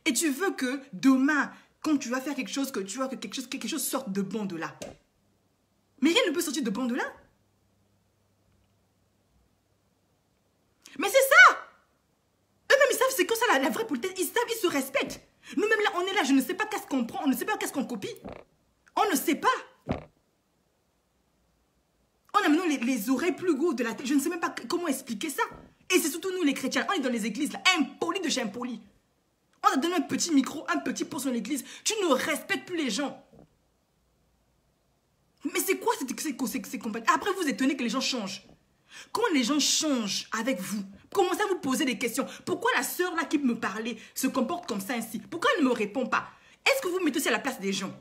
Et tu veux que demain, quand tu vas faire quelque chose, que tu vois que quelque chose sorte de bon de là. Mais rien ne peut sortir de bon de là. Mais c'est ça. Eux-mêmes, ils savent, c'est comme ça la vraie politesse. Ils savent, ils se respectent. Nous-mêmes, là, on est là, je ne sais pas qu'est-ce qu'on prend, on ne sait pas qu'est-ce qu'on copie. On ne sait pas. On a maintenant les oreilles plus grosses de la tête. Je ne sais même pas comment expliquer ça. Et c'est surtout nous, les chrétiens. On est dans les églises, là, impolis de chez impolis. On a donné un petit micro, un petit poste dans l'église. Tu ne respectes plus les gens. Mais c'est quoi ces compagnies? Après, vous étonnez que les gens changent. Quand les gens changent avec vous, commencez à vous poser des questions. Pourquoi la sœur là qui me parlait se comporte comme ça ainsi? Pourquoi elle ne me répond pas? Est-ce que vous mettez aussi à la place des gens?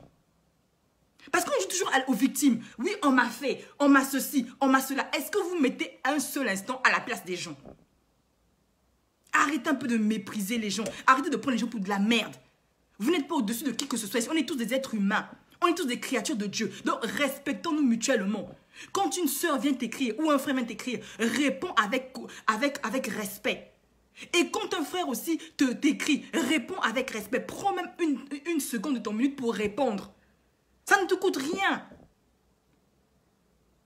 Parce qu'on joue toujours aux victimes. Oui, on m'a fait, on m'a ceci, on m'a cela. Est-ce que vous mettez un seul instant à la place des gens? Arrêtez un peu de mépriser les gens. Arrêtez de prendre les gens pour de la merde. Vous n'êtes pas au-dessus de qui que ce soit. On est tous des êtres humains. On est tous des créatures de Dieu. Donc, respectons-nous mutuellement. Quand une sœur vient t'écrire ou un frère vient t'écrire, réponds avec respect. Et quand un frère aussi t'écrit, réponds avec respect. Prends même une seconde de ton minute pour répondre. Ça ne te coûte rien.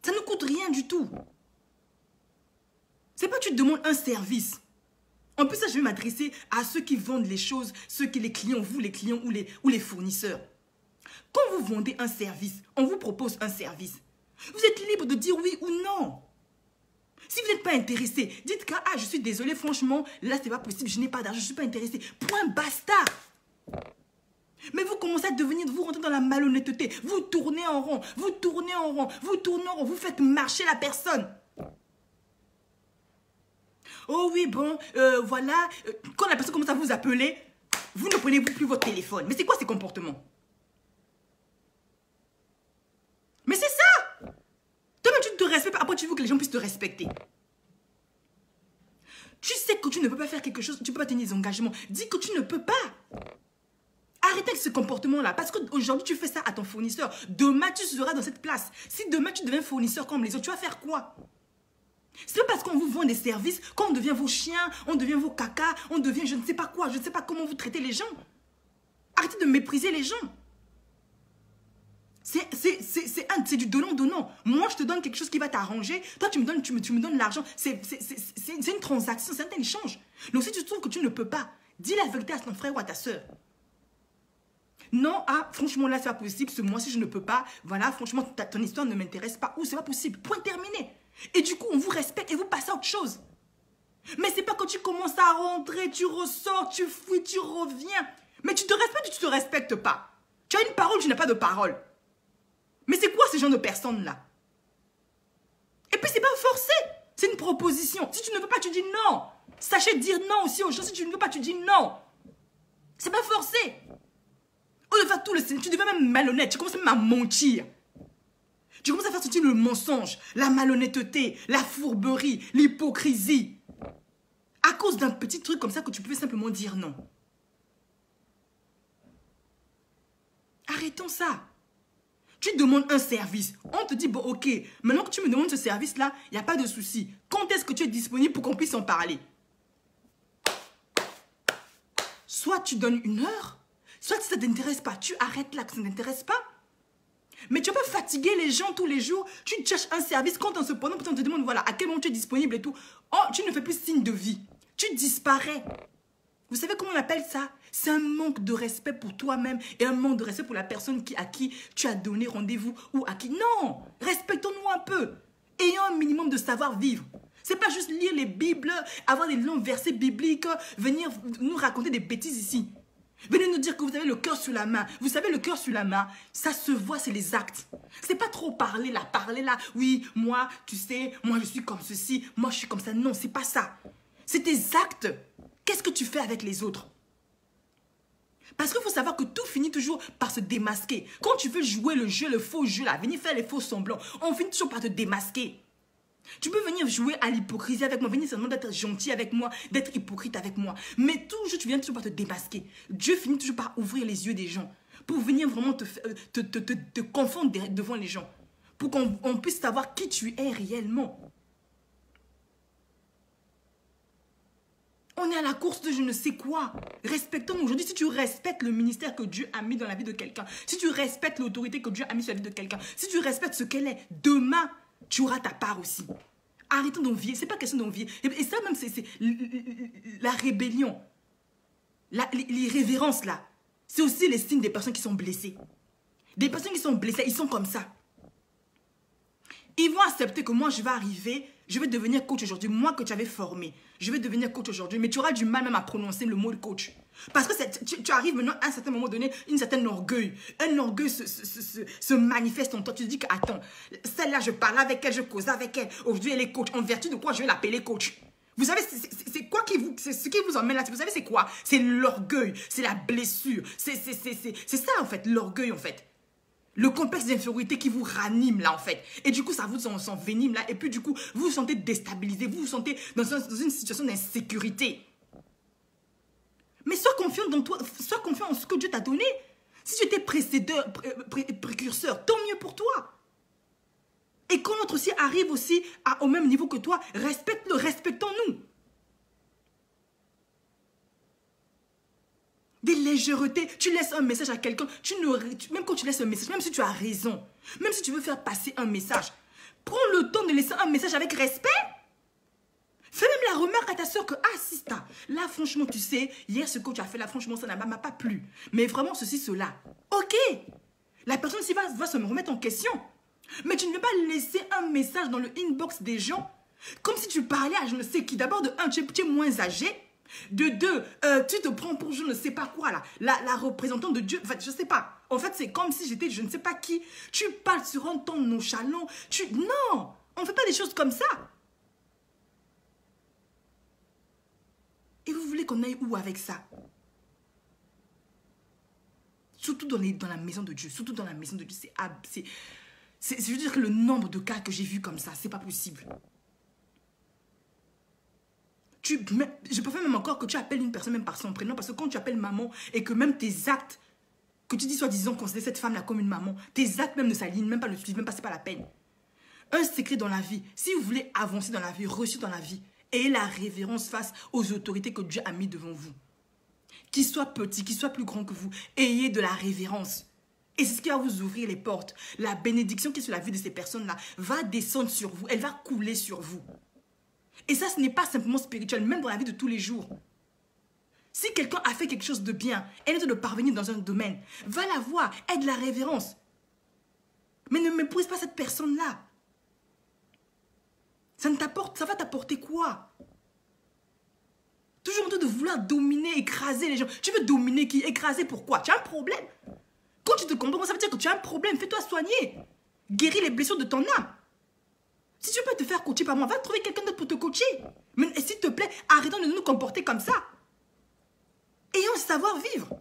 Ça ne coûte rien du tout. C'est pas que tu te demandes un service. En plus, ça, je vais m'adresser à ceux qui vendent les choses, les clients, vous les clients ou les fournisseurs. Quand vous vendez un service, on vous propose un service. Vous êtes libre de dire oui ou non. Si vous n'êtes pas intéressé, dites que je suis désolé, franchement, là, c'est pas possible, je n'ai pas d'argent, je ne suis pas intéressé. Point, basta. Mais vous commencez à vous rentrez dans la malhonnêteté. Vous tournez en rond, vous tournez en rond, vous tournez en rond, vous faites marcher la personne. Oh oui, bon, voilà. Quand la personne commence à vous appeler, vous ne prenez plus votre téléphone. Mais c'est quoi ces comportements? Mais c'est ça! Toi-même, tu te respectes, après tu veux que les gens puissent te respecter. Tu sais que tu ne peux pas faire quelque chose, tu ne peux pas tenir des engagements. Dis que tu ne peux pas. Arrêtez avec ce comportement-là. Parce qu'aujourd'hui, tu fais ça à ton fournisseur. Demain, tu seras dans cette place. Si demain, tu deviens fournisseur comme les autres, tu vas faire quoi? C'est pas parce qu'on vous vend des services qu'on devient vos chiens, on devient vos caca, on devient je ne sais pas quoi, je ne sais pas comment vous traitez les gens. Arrêtez de mépriser les gens. C'est du donnant-donnant. Moi, je te donne quelque chose qui va t'arranger. Toi, tu me donnes l'argent. C'est une transaction, c'est un échange. Donc, si tu trouves que tu ne peux pas, dis la vérité à ton frère ou à ta soeur. Non, franchement, là, c'est pas possible. Ce mois-ci, je ne peux pas. Voilà, franchement, ton histoire ne m'intéresse pas. Ou c'est pas possible. Point terminé. Et du coup, on vous respecte et vous passez à autre chose. Mais c'est pas quand tu commences à rentrer, tu ressors, tu fouilles, tu reviens. Mais tu te respectes ou tu te respectes pas? Tu as une parole, tu n'as pas de parole. Mais c'est quoi ce genre de personnes-là? Et puis, c'est pas forcé. C'est une proposition. Si tu ne veux pas, tu dis non. Sachez dire non aussi aux gens. Si tu ne veux pas, tu dis non. C'est pas forcé. Au lieu de faire tout le scénario, tu deviens même malhonnête. Tu commences même à mentir. Tu commences à faire sortir le mensonge, la malhonnêteté, la fourberie, l'hypocrisie. À cause d'un petit truc comme ça que tu pouvais simplement dire non. Arrêtons ça. Tu demandes un service. On te dit, bon, ok, maintenant que tu me demandes ce service-là, il n'y a pas de souci. Quand est-ce que tu es disponible pour qu'on puisse en parler? Soit tu donnes une heure, soit si ça ne t'intéresse pas, tu arrêtes là que ça ne t'intéresse pas. Mais tu peux fatiguer les gens tous les jours. Tu cherches un service quand on se pose, on te demande, voilà, à quel moment tu es disponible et tout. Oh, tu ne fais plus signe de vie. Tu disparais. Vous savez comment on appelle ça? C'est un manque de respect pour toi-même et un manque de respect pour la personne à qui tu as donné rendez-vous ou à qui... Non! Respectons-nous un peu. Ayons un minimum de savoir-vivre. C'est pas juste lire les Bibles, avoir des longs versets bibliques, venir nous raconter des bêtises ici. Venez nous dire que vous avez le cœur sur la main. Vous savez, le cœur sur la main, ça se voit, c'est les actes. C'est pas trop parler là. Oui, moi, tu sais, moi je suis comme ceci, moi je suis comme ça. Non, c'est pas ça. C'est tes actes. Qu'est-ce que tu fais avec les autres? Parce qu'il faut savoir que tout finit toujours par se démasquer. Quand tu veux jouer le jeu, le faux jeu là, venir faire les faux semblants, on finit toujours par te démasquer. Tu peux venir jouer à l'hypocrisie avec moi, venir seulement d'être gentil avec moi, d'être hypocrite avec moi. Mais toujours, tu viens toujours par te démasquer. Dieu finit toujours par ouvrir les yeux des gens. Pour venir vraiment te confondre devant les gens. Pour qu'on puisse savoir qui tu es réellement. On est à la course de je ne sais quoi. Respectons aujourd'hui. Si tu respectes le ministère que Dieu a mis dans la vie de quelqu'un, si tu respectes l'autorité que Dieu a mis sur la vie de quelqu'un, si tu respectes ce qu'elle est, demain, tu auras ta part aussi. Arrêtons d'envier. C'est pas question d'envier. Et ça même, c'est la rébellion. L'irrévérence là. C'est aussi les signes des personnes qui sont blessées. Des personnes qui sont blessées, ils sont comme ça. Ils vont accepter que moi, je vais arriver, Je vais devenir coach aujourd'hui. Moi que tu avais formé, je vais devenir coach aujourd'hui. Mais tu auras du mal même à prononcer le mot de coach. Parce que tu arrives maintenant à un certain moment donné, une certaine orgueil. Un orgueil se manifeste en toi. Tu te dis que, attends, celle-là, je parle avec elle, je cause avec elle. Aujourd'hui, elle est coach. En vertu de quoi je vais l'appeler coach? Vous savez, c'est quoi ce qui vous emmène là? Vous savez, c'est quoi? C'est l'orgueil, c'est la blessure. C'est ça, en fait, l'orgueil, en fait. Le complexe d'infériorité qui vous ranime là en fait. Et du coup ça vous s'envenime là. Et puis du coup vous vous sentez déstabilisé. Vous vous sentez dans une situation d'insécurité. Mais sois confiant dans toi. Sois confiant en ce que Dieu t'a donné. Si tu étais précurseur, tant mieux pour toi. Et quand l'autre aussi arrive aussi au même niveau que toi, respecte-le, respectons-nous. Des légèretés, tu laisses un message à quelqu'un, même quand tu laisses un message, même si tu as raison, même si tu veux faire passer un message, prends le temps de laisser un message avec respect. Fais même la remarque à ta soeur que, ah sista, là franchement tu sais, hier ce que tu as fait là franchement ça ne m'a pas plu. Mais vraiment ceci, cela. Ok, la personne ici va se remettre en question. Mais tu ne veux pas laisser un message dans le inbox des gens, comme si tu parlais à je ne sais qui. D'abord de un, tu es moins âgé. De deux, tu te prends pour je ne sais pas quoi là, la représentante de Dieu, enfin je sais pas. En fait c'est comme si j'étais je ne sais pas qui. Tu parles sur un ton nonchalant. Non, on ne fait pas des choses comme ça. Et vous voulez qu'on aille où avec ça? Surtout dans la maison de Dieu. Surtout dans la maison de Dieu. Je veux dire que le nombre de cas que j'ai vus comme ça, c'est pas possible. Je préfère même encore que tu appelles une personne même par son prénom. Parce que quand tu appelles maman et que même tes actes, que tu dis soi-disant considérer cette femme-là comme une maman, tes actes même ne s'alignent même pas, ne suivent même pas, c'est pas la peine. Un secret dans la vie, si vous voulez avancer dans la vie, réussir dans la vie, ayez la révérence face aux autorités que Dieu a mis devant vous. Qu'ils soient petits, qu'ils soient plus grands que vous, ayez de la révérence. Et c'est ce qui va vous ouvrir les portes. La bénédiction qui est sur la vie de ces personnes-là va descendre sur vous, elle va couler sur vous. Et ça, ce n'est pas simplement spirituel, même dans la vie de tous les jours. Si quelqu'un a fait quelque chose de bien, elle est de parvenir dans un domaine, va la voir, aie de la révérence. Mais ne méprise pas cette personne-là. Ça va t'apporter quoi? Toujours en train de vouloir dominer, écraser les gens. Tu veux dominer qui? Écraser pourquoi? Tu as un problème. Quand tu te comprends, ça veut dire que tu as un problème. Fais-toi soigner. Guéris les blessures de ton âme. Si tu peux te faire coacher par moi, va trouver quelqu'un d'autre pour te coacher. Mais s'il te plaît, arrêtons de nous comporter comme ça. Ayons le savoir-vivre.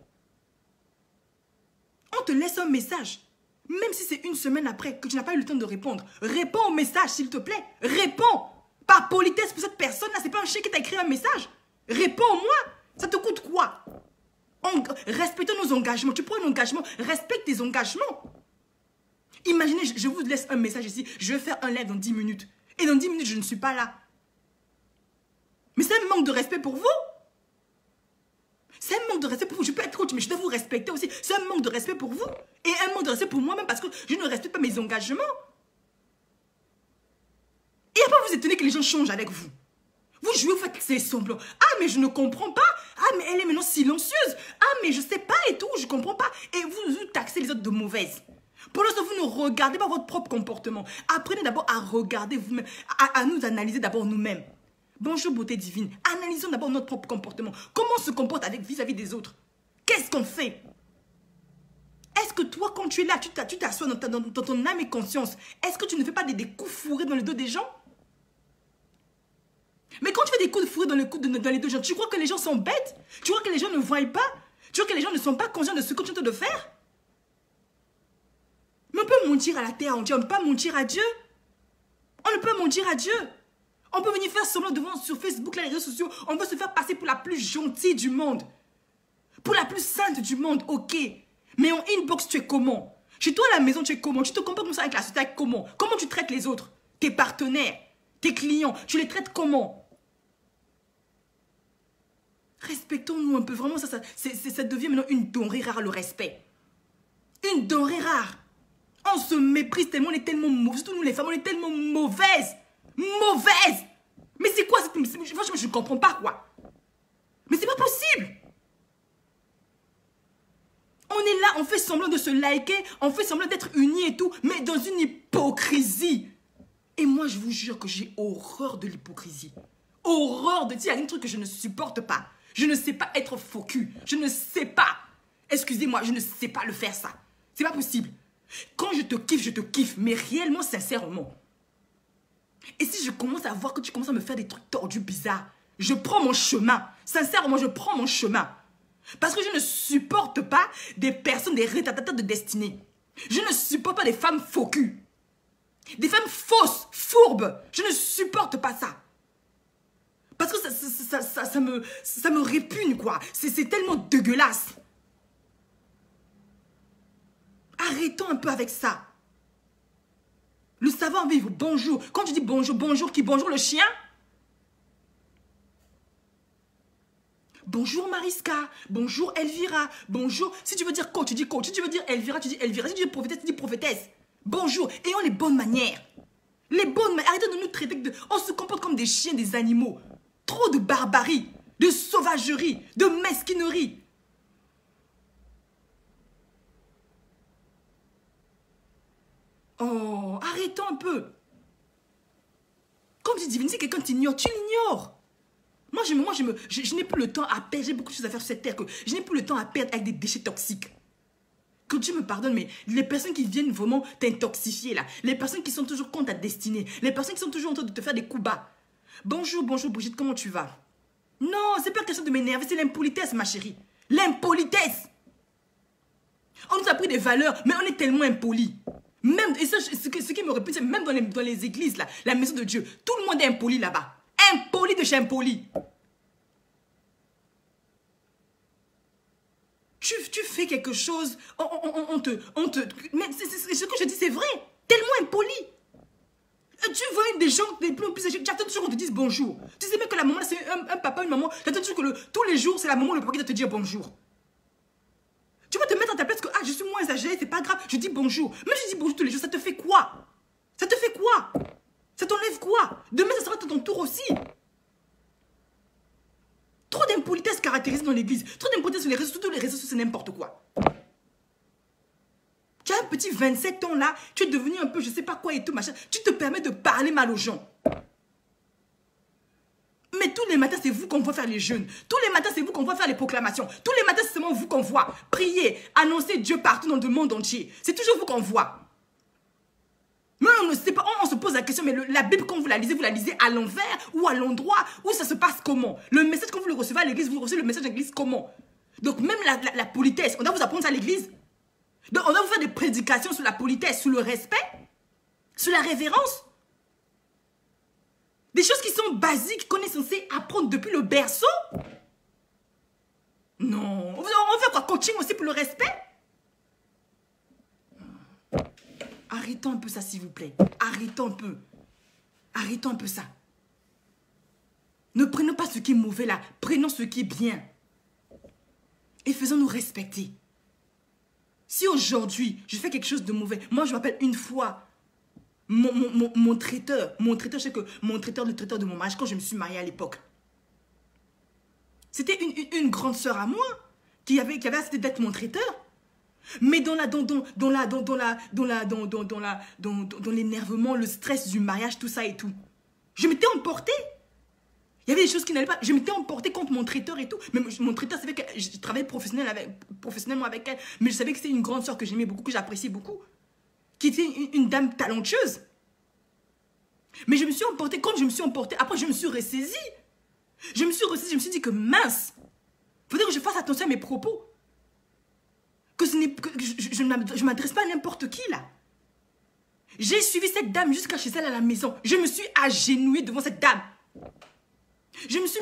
On te laisse un message. Même si c'est une semaine après que tu n'as pas eu le temps de répondre. Réponds au message, s'il te plaît. Réponds. Par politesse pour cette personne-là. C'est pas un chien qui t'a écrit un message. Réponds-moi. Ça te coûte quoi? Respectons nos engagements. Tu prends un engagement. Respecte tes engagements. Imaginez, je vous laisse un message ici. Je vais faire un live dans 10 minutes. Et dans 10 minutes, je ne suis pas là. Mais c'est un manque de respect pour vous. C'est un manque de respect pour vous. Je peux être coach, mais je dois vous respecter aussi. C'est un manque de respect pour vous. Et un manque de respect pour moi-même parce que je ne respecte pas mes engagements. Et après, vous étonnez que les gens changent avec vous. Vous jouez, vous faites ces semblants. Ah, mais je ne comprends pas. Ah, mais elle est maintenant silencieuse. Ah, mais je ne sais pas et tout. Je ne comprends pas. Et vous taxez les autres de mauvaises. Pour l'instant, vous ne regardez pas votre propre comportement. Apprenez d'abord à regarder vous-même, à nous analyser d'abord nous-mêmes. Bonjour beauté divine, analysons d'abord notre propre comportement. Comment on se comporte vis-à-vis des autres? Qu'est-ce qu'on fait? Est-ce que toi, quand tu es là, tu t'assois dans ton âme et conscience, est-ce que tu ne fais pas des coups fourrés dans le dos des gens? Mais quand tu fais des coups de fourrés dans les dos des gens, tu crois que les gens sont bêtes? Tu crois que les gens ne voient pas? Tu crois que les gens ne sont pas conscients de ce que tu es en train de faire? Mais on peut mentir à la terre entière, on ne peut pas mentir à Dieu. On ne peut mentir à Dieu. On peut venir faire semblant sur Facebook, les réseaux sociaux. On veut se faire passer pour la plus gentille du monde. Pour la plus sainte du monde, ok. Mais en inbox, tu es comment? Chez toi à la maison, tu es comment? Tu te comportes comme ça avec la société, comment? Comment tu traites les autres? Tes partenaires, tes clients, tu les traites comment? Respectons-nous un peu. Vraiment, ça devient maintenant une denrée rare, le respect. Une denrée rare. On se méprise tellement, on est tellement mauvaises. Surtout nous les femmes, on est tellement mauvaises. Mauvaises. Mais c'est quoi? Franchement, je ne comprends pas quoi. Mais c'est pas possible. On est là, on fait semblant de se liker, on fait semblant d'être unis et tout, mais dans une hypocrisie. Et moi, je vous jure que j'ai horreur de l'hypocrisie. Horreur de dire un truc que je ne supporte pas. Je ne sais pas être faux cul. Je ne sais pas. Excusez-moi, je ne sais pas le faire, ça. C'est pas possible. Quand je te kiffe, mais réellement, sincèrement. Et si je commence à voir que tu commences à me faire des trucs tordus, bizarres, je prends mon chemin. Sincèrement, je prends mon chemin. Parce que je ne supporte pas des personnes, des retardataires de destinée. Je ne supporte pas des femmes faux cul. Des femmes fausses, fourbes. Je ne supporte pas ça. Parce que ça me répugne, quoi. C'est tellement dégueulasse. Arrêtons un peu avec ça. Le savoir-vivre, bonjour. Quand tu dis bonjour, bonjour qui? Bonjour le chien? Bonjour Mariska, bonjour Elvira, bonjour. Si tu veux dire coach, tu dis coach. Si tu veux dire Elvira, tu dis Elvira. Si tu dis prophétesse, tu dis prophétesse. Bonjour, ayons les bonnes manières. Les bonnes manières. Arrêtez de nous traiter on se comporte comme des chiens, des animaux. Trop de barbarie, de sauvagerie, de mesquinerie. Oh, arrêtons un peu. Comme tu dis, si quelqu'un t'ignore, tu l'ignores. Moi, je n'ai plus le temps à perdre. J'ai beaucoup de choses à faire sur cette terre. Que je n'ai plus le temps à perdre avec des déchets toxiques. Que Dieu me pardonne, mais les personnes qui viennent vraiment t'intoxifier là, les personnes qui sont toujours contre ta destinée, les personnes qui sont toujours en train de te faire des coups bas. Bonjour, bonjour Brigitte, comment tu vas? Non, c'est pas question de m'énerver, c'est l'impolitesse, ma chérie. L'impolitesse. On nous a pris des valeurs, mais on est tellement impolis. Même, et ça, ce qui me répète, c'est même dans les églises, là, la maison de Dieu, tout le monde est impoli là-bas. Impoli de chez impoli. Tu fais quelque chose, mais ce que je dis, c'est vrai. Tellement impoli. Tu vois des gens, tu attends toujours qu'on te dise bonjour. Tu sais même que la maman, c'est un papa, une maman. Tu attends toujours que tous les jours, c'est la maman, le papa qui doit te dire bonjour. Tu vas te mettre en ta place que je suis moins âgée, c'est pas grave, je dis bonjour. Même si je dis bonjour tous les jours, ça te fait quoi? Ça te fait quoi? Ça t'enlève quoi? Demain, ça sera ton tour aussi. Trop d'impolitesse caractérise dans l'église. Trop d'impolitesse sur les réseaux, surtout les réseaux sociaux, c'est n'importe quoi. Tu as un petit 27 ans là, tu es devenu un peu je sais pas quoi et tout machin. Tu te permets de parler mal aux gens. Mais tous les matins, c'est vous qu'on voit faire les jeûnes. Tous les matins, c'est vous qu'on voit faire les proclamations. Tous les matins, c'est seulement vous qu'on voit prier, annoncer Dieu partout dans le monde entier. C'est toujours vous qu'on voit. Mais on ne sait pas, on se pose la question, mais la Bible, quand vous la lisez à l'envers ou à l'endroit, où ça se passe comment? Le message, quand vous le recevez à l'église, vous recevez le message de l'église comment? Donc même la politesse, on doit vous apprendre ça à l'église. Donc on doit vous faire des prédications sur la politesse, sur le respect, sur la révérence. Des choses qui sont basiques, qu'on est censé apprendre depuis le berceau. Non, on fait quoi? Coaching aussi pour le respect? Arrêtons un peu ça, s'il vous plaît. Arrêtons un peu. Arrêtons un peu ça. Ne prenons pas ce qui est mauvais là. Prenons ce qui est bien. Et faisons-nous respecter. Si aujourd'hui, je fais quelque chose de mauvais, moi je m'appelle une fois mon traiteur, je sais que le traiteur de mon mariage, quand je me suis mariée à l'époque, c'était une grande sœur à moi qui avait accepté d'être mon traiteur. Mais dans l'énervement, le stress du mariage, tout ça et tout, je m'étais emportée. Il y avait des choses qui n'allaient pas. Je m'étais emportée contre mon traiteur et tout. Mais mon traiteur savait que je travaillais professionnellement avec elle. Mais je savais que c'était une grande sœur que j'aimais beaucoup, que j'appréciais beaucoup. Qui était une dame talentueuse. Mais je me suis emportée. Quand je me suis emportée, après je me suis ressaisie. Je me suis dit que mince. Il faudrait que je fasse attention à mes propos. Que je ne m'adresse pas à n'importe qui là. J'ai suivi cette dame jusqu'à chez elle à la maison. Je me suis agenouillée devant cette dame. Je me suis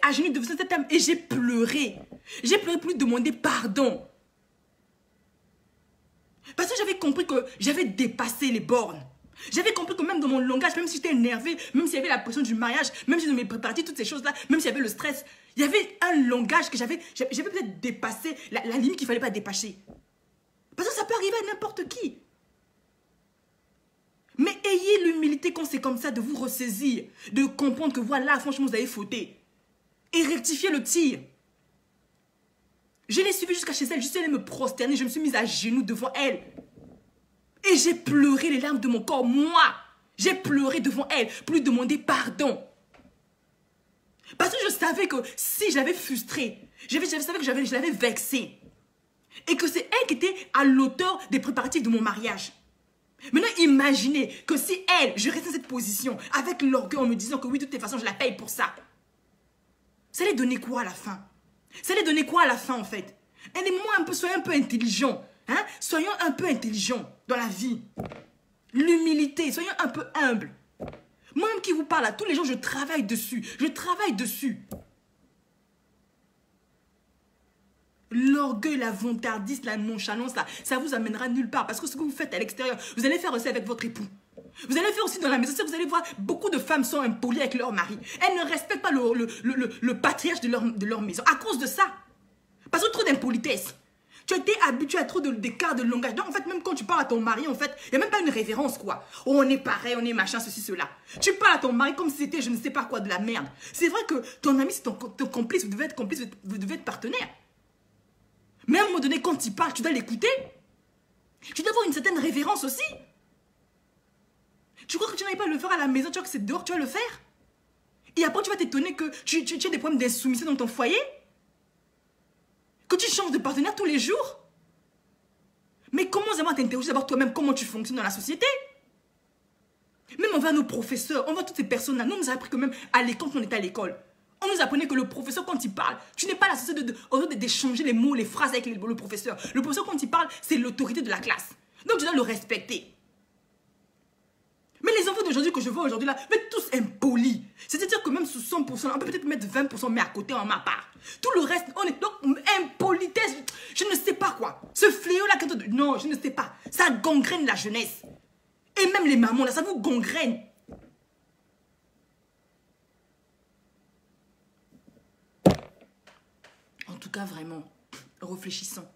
agenouillée devant cette dame et j'ai pleuré. J'ai pleuré pour lui demander pardon. Parce que j'avais compris que j'avais dépassé les bornes. J'avais compris que même dans mon langage, même si j'étais énervée, même s'il y avait la pression du mariage, même si je me préparais toutes ces choses-là, même s'il y avait le stress, il y avait un langage que j'avais peut-être dépassé, la limite qu'il ne fallait pas dépasser. Parce que ça peut arriver à n'importe qui. Mais ayez l'humilité quand c'est comme ça de vous ressaisir, de comprendre que voilà, franchement, vous avez fauté. Et rectifier le tir. Je l'ai suivie jusqu'à chez elle, je suis allée me prosterner, je me suis mise à genoux devant elle. Et j'ai pleuré les larmes de mon corps, moi. J'ai pleuré devant elle pour lui demander pardon. Parce que je savais que si je l'avais frustrée, je savais que je l'avais vexée. Et que c'est elle qui était à l'auteur des préparatifs de mon mariage. Maintenant, imaginez que si elle, je restais dans cette position, avec l'orgueil en me disant que oui, de toute façon, je la paye pour ça. Ça allait donner quoi à la fin? Ça allait donner quoi à la fin, en fait? Aidez-moi un peu, soyons un peu intelligents. Hein? Soyons un peu intelligents dans la vie. L'humilité, soyons un peu humbles. Moi-même qui vous parle à tous les jours, je travaille dessus. Je travaille dessus. L'orgueil, la vantardise, la nonchalance, là, ça vous amènera nulle part. Parce que ce que vous faites à l'extérieur, vous allez faire aussi avec votre époux. Vous allez faire aussi dans la maison. Vous allez voir, beaucoup de femmes sont impolies avec leur mari. Elles ne respectent pas le patriarche de leur maison. À cause de ça. Parce que trop d'impolitesse. Tu as été habitué à trop d'écart de langage. Donc, en fait, même quand tu parles à ton mari, en fait, il n'y a même pas une révérence, quoi. Oh, on est pareil, on est machin, ceci, cela. Tu parles à ton mari comme si c'était je ne sais pas quoi, de la merde. C'est vrai que ton ami, c'est ton complice, vous devez être complice, vous devez être partenaire. Mais à un moment donné, quand il parle, tu dois l'écouter. Tu dois avoir une certaine révérence aussi. Tu crois que tu n'arrives pas à le faire à la maison, tu crois que c'est dehors, tu vas le faire. Et après, tu vas t'étonner que tu as des problèmes d'insoumission dans ton foyer. Que tu changes de partenaire tous les jours. Mais comment d'abord t'interroger d'abord toi-même comment tu fonctionnes dans la société? Même envers nos professeurs, envers toutes ces personnes-là. Nous, on nous a appris que même à l'école, quand on était à l'école, on nous apprenait que le professeur, quand il parle, tu n'es pas la société d'échanger les mots, les phrases avec le professeur. Le professeur, quand il parle, c'est l'autorité de la classe. Donc, tu dois le respecter. Mais les enfants d'aujourd'hui que je vois aujourd'hui là, mais tous impolis. C'est-à-dire que même sous 100%, on peut peut-être mettre 20%, mais à côté en ma part. Tout le reste, on est donc impolitesse. Je ne sais pas quoi. Ce fléau-là, non, je ne sais pas. Ça gangrène la jeunesse. Et même les mamans là, ça vous gangrène. En tout cas, vraiment, réfléchissons.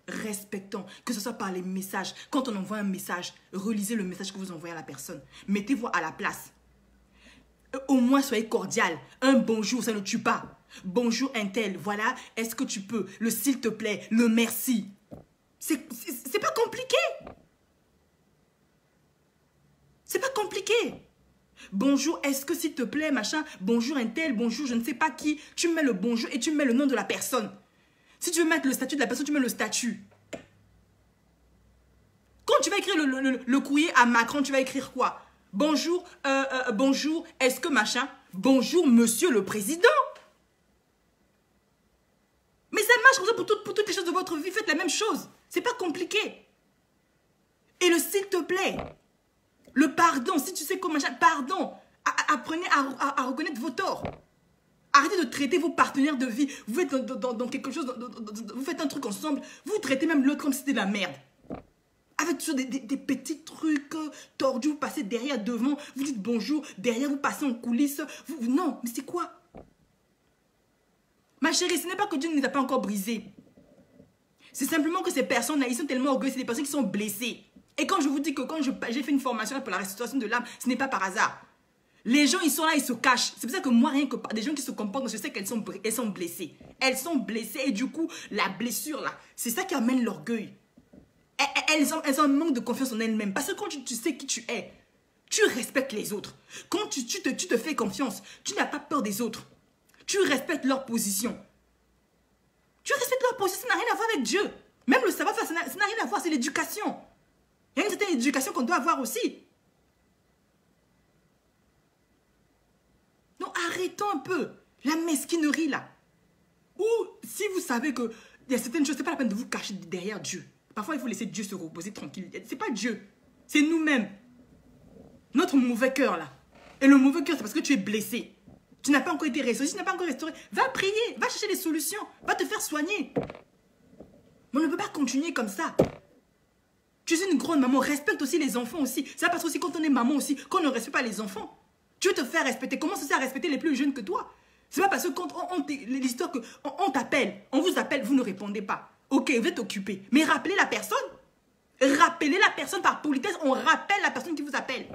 Respectons, que ce soit par les messages. Quand on envoie un message, relisez le message que vous envoyez à la personne. Mettez-vous à la place. Au moins, soyez cordial. Un bonjour, ça ne tue pas. Bonjour, un tel, voilà, est-ce que tu peux? Le s'il te plaît, le merci. C'est pas compliqué. C'est pas compliqué. Bonjour, est-ce que s'il te plaît, machin, bonjour, un tel, bonjour, je ne sais pas qui. Tu mets le bonjour et tu mets le nom de la personne. Si tu veux mettre le statut de la personne, tu mets le statut. Quand tu vas écrire le courrier à Macron, tu vas écrire quoi? Bonjour, bonjour, est-ce que machin? Bonjour, monsieur le président. Mais ça marche comme ça pour toutes les choses de votre vie. Faites la même chose. C'est pas compliqué. Et le s'il te plaît. Le pardon, si tu sais comment machin, pardon. Apprenez à reconnaître vos torts. Arrêtez de traiter vos partenaires de vie. Vous êtes dans quelque chose, vous faites un truc ensemble, vous traitez même l'autre comme si c'était de la merde. Avec toujours des petits trucs tordus, vous passez derrière, devant, vous dites bonjour, derrière, vous passez en coulisses. Non, mais c'est quoi? Ma chérie, ce n'est pas que Dieu ne les a pas encore brisés. C'est simplement que ces personnes-là, ils sont tellement orgueilleux, c'est des personnes qui sont blessées. Et quand je vous dis que quand j'ai fait une formation pour la restauration de l'âme, ce n'est pas par hasard. Les gens, ils sont là, ils se cachent. C'est pour ça que moi, rien que par des gens qui se comportent, je sais qu'elles sont blessées. Elles sont blessées et du coup, la blessure, là, c'est ça qui amène l'orgueil. Elles ont un manque de confiance en elles-mêmes. Parce que quand tu sais qui tu es, tu respectes les autres. Quand tu te fais confiance, tu n'as pas peur des autres. Tu respectes leur position. Tu respectes leur position, ça n'a rien à voir avec Dieu. Même le savoir-faire, ça n'a rien à voir, c'est l'éducation. Il y a une certaine éducation qu'on doit avoir aussi. Donc arrêtons un peu la mesquinerie là. Ou si vous savez qu'il y a certaines choses, ce n'est pas la peine de vous cacher derrière Dieu. Parfois il faut laisser Dieu se reposer tranquille. Ce n'est pas Dieu, c'est nous-mêmes. Notre mauvais cœur là. Et le mauvais cœur c'est parce que tu es blessé. Tu n'as pas encore été restauré, tu n'as pas encore restauré. Va prier, va chercher des solutions, va te faire soigner. Mais on ne peut pas continuer comme ça. Tu es une grande maman, respecte aussi les enfants aussi. C'est parce que aussi quand on est maman aussi, qu'on ne respecte pas les enfants. Tu veux te faire respecter. Comment ça à respecter les plus jeunes que toi? C'est pas parce que quand l'histoire que on t'appelle, on vous appelle, vous ne répondez pas. Ok, vous êtes occupé. Mais rappelez la personne. Rappelez la personne par politesse. On rappelle la personne qui vous appelle.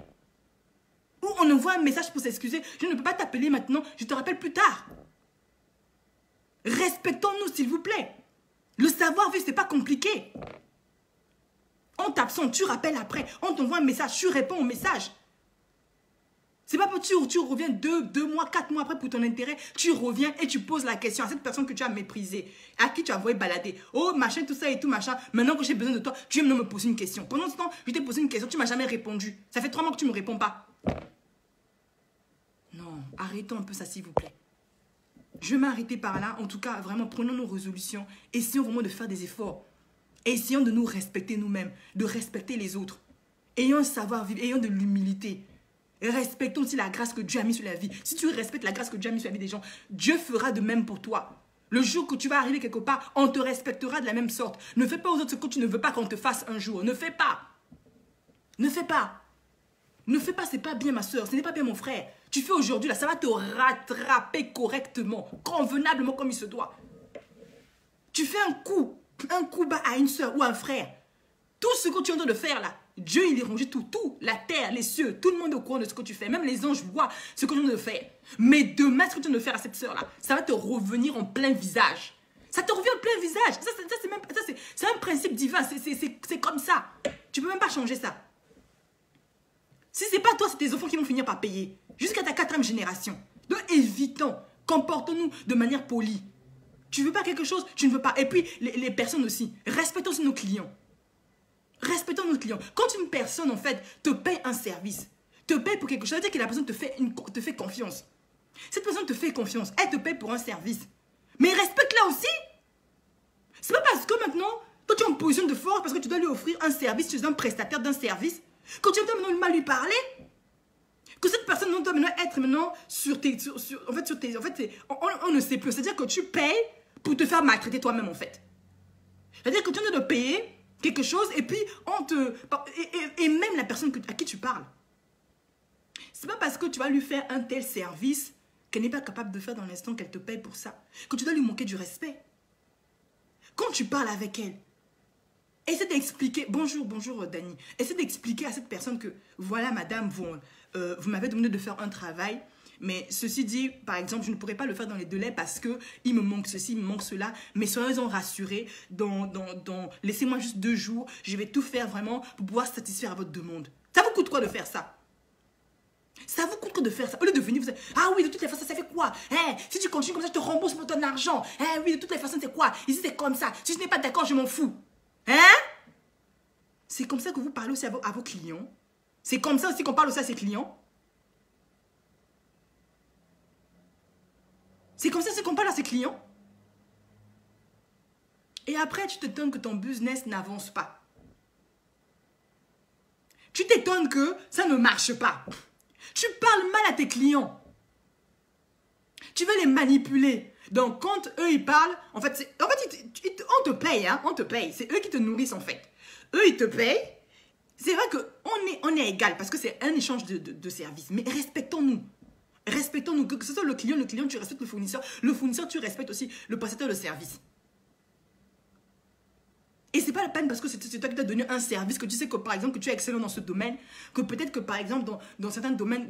Ou on envoie un message pour s'excuser. Je ne peux pas t'appeler maintenant. Je te rappelle plus tard. Respectons-nous, s'il vous plaît. Le savoir-vivre, c'est pas compliqué. On t'absente, tu rappelles après. On t'envoie un message, tu réponds au message. C'est pas pour tu reviens 2 mois, 4 mois après pour ton intérêt, tu reviens et tu poses la question à cette personne que tu as méprisée, à qui tu as envoyé balader. Oh, machin, tout ça et tout, machin. Maintenant que j'ai besoin de toi, tu viens maintenant me poser une question. Pendant ce temps, je t'ai posé une question, tu m'as jamais répondu. Ça fait 3 mois que tu me réponds pas. Non, arrêtons un peu ça, s'il vous plaît. Je vais m'arrêter par là. En tout cas, vraiment, prenons nos résolutions. Essayons vraiment de faire des efforts. Essayons de nous respecter nous-mêmes, de respecter les autres. Ayons un savoir-vivre, ayons de l'humilité. Et respectons aussi la grâce que Dieu a mis sur la vie. Si tu respectes la grâce que Dieu a mis sur la vie des gens, Dieu fera de même pour toi. Le jour que tu vas arriver quelque part, on te respectera de la même sorte. Ne fais pas aux autres ce que tu ne veux pas qu'on te fasse un jour. Ne fais pas. Ne fais pas. Ne fais pas, c'est pas bien ma soeur, ce n'est pas bien mon frère. Tu fais aujourd'hui là, ça va te rattraper correctement, convenablement comme il se doit. Tu fais un coup bas à une soeur ou à un frère. Tout ce que tu es en train de faire là, Dieu, il ronge tout, la terre, les cieux, tout le monde est au courant de ce que tu fais. Même les anges voient ce que tu es en train de faire. Mais demain, ce que tu es en train de faire à cette sœur-là, ça va te revenir en plein visage. Ça te revient en plein visage. C'est un principe divin, c'est comme ça. Tu ne peux même pas changer ça. Si ce n'est pas toi, c'est tes enfants qui vont finir par payer. Jusqu'à ta 4e génération. Donc évitons, comportons-nous de manière polie. Tu ne veux pas quelque chose, tu ne veux pas. Et puis, les personnes aussi, respectons aussi nos clients. Respectons nos clients. Quand une personne, en fait, te paye un service, te paye pour quelque chose, ça veut dire que la personne te fait confiance. Cette personne te fait confiance, elle te paye pour un service. Mais respecte-la aussi. C'est pas parce que maintenant, toi tu es en position de force, parce que tu dois lui offrir un service, tu es un prestataire d'un service, que tu dois maintenant mal lui parler, que cette personne doit maintenant être maintenant sur tes... on ne sait plus. C'est-à-dire que tu payes pour te faire maltraiter toi-même, en fait. C'est-à-dire que tu es en train de payer quelque chose et puis on te... Et même la personne à qui tu parles. C'est pas parce que tu vas lui faire un tel service qu'elle n'est pas capable de faire dans l'instant qu'elle te paye pour ça, que tu dois lui manquer du respect. Quand tu parles avec elle, essaie d'expliquer, bonjour Dani, essaie d'expliquer à cette personne que, voilà madame, vous m'avez demandé de faire un travail, mais ceci dit, par exemple, je ne pourrais pas le faire dans les délais parce que il me manque ceci, il me manque cela, mais soyez-en rassurés, laissez-moi juste 2 jours, je vais tout faire vraiment pour pouvoir satisfaire à votre demande. Ça vous coûte quoi de faire ça? Ça vous coûte quoi de faire ça? Au lieu de venir, vous dites, ah oui, de toutes les façons, ça fait quoi? Si tu continues comme ça, je te rembourse pour ton argent. Oui, de toutes les façons, c'est quoi? Ici, c'est comme ça. Si je n'ai pas d'accord, je m'en fous. C'est comme ça que vous parlez aussi à vos clients. C'est comme ça aussi qu'on parle aussi à ses clients. C'est comme ça aussi qu'on parle à ses clients. Et après, tu t'étonnes que ton business n'avance pas. Tu t'étonnes que ça ne marche pas. Tu parles mal à tes clients. Tu veux les manipuler. Donc, quand eux, ils parlent, en fait on te paye, hein, on te paye. C'est eux qui te nourrissent, en fait. Eux, ils te payent. C'est vrai qu'on est égal parce que c'est un échange de services. Mais respectons-nous. Respectons-nous. Que ce soit le client, tu respectes le fournisseur, tu respectes aussi le prestataire de service. Et c'est pas la peine parce que c'est toi qui t'as donné un service, que tu sais que par exemple que tu es excellent dans ce domaine, que peut-être que par exemple dans certains domaines,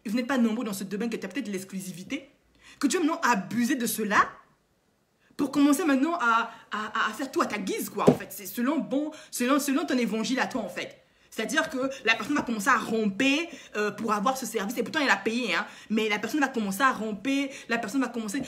vous n'êtes pas nombreux dans ce domaine, que tu as peut-être l'exclusivité, que tu as maintenant abusé de cela pour commencer maintenant à faire tout à ta guise, quoi, en fait. C'est selon ton évangile à toi, en fait. C'est-à-dire que la personne va commencer à romper pour avoir ce service. Et pourtant, elle a payé, hein. Mais la personne va commencer à romper, la personne va commencer...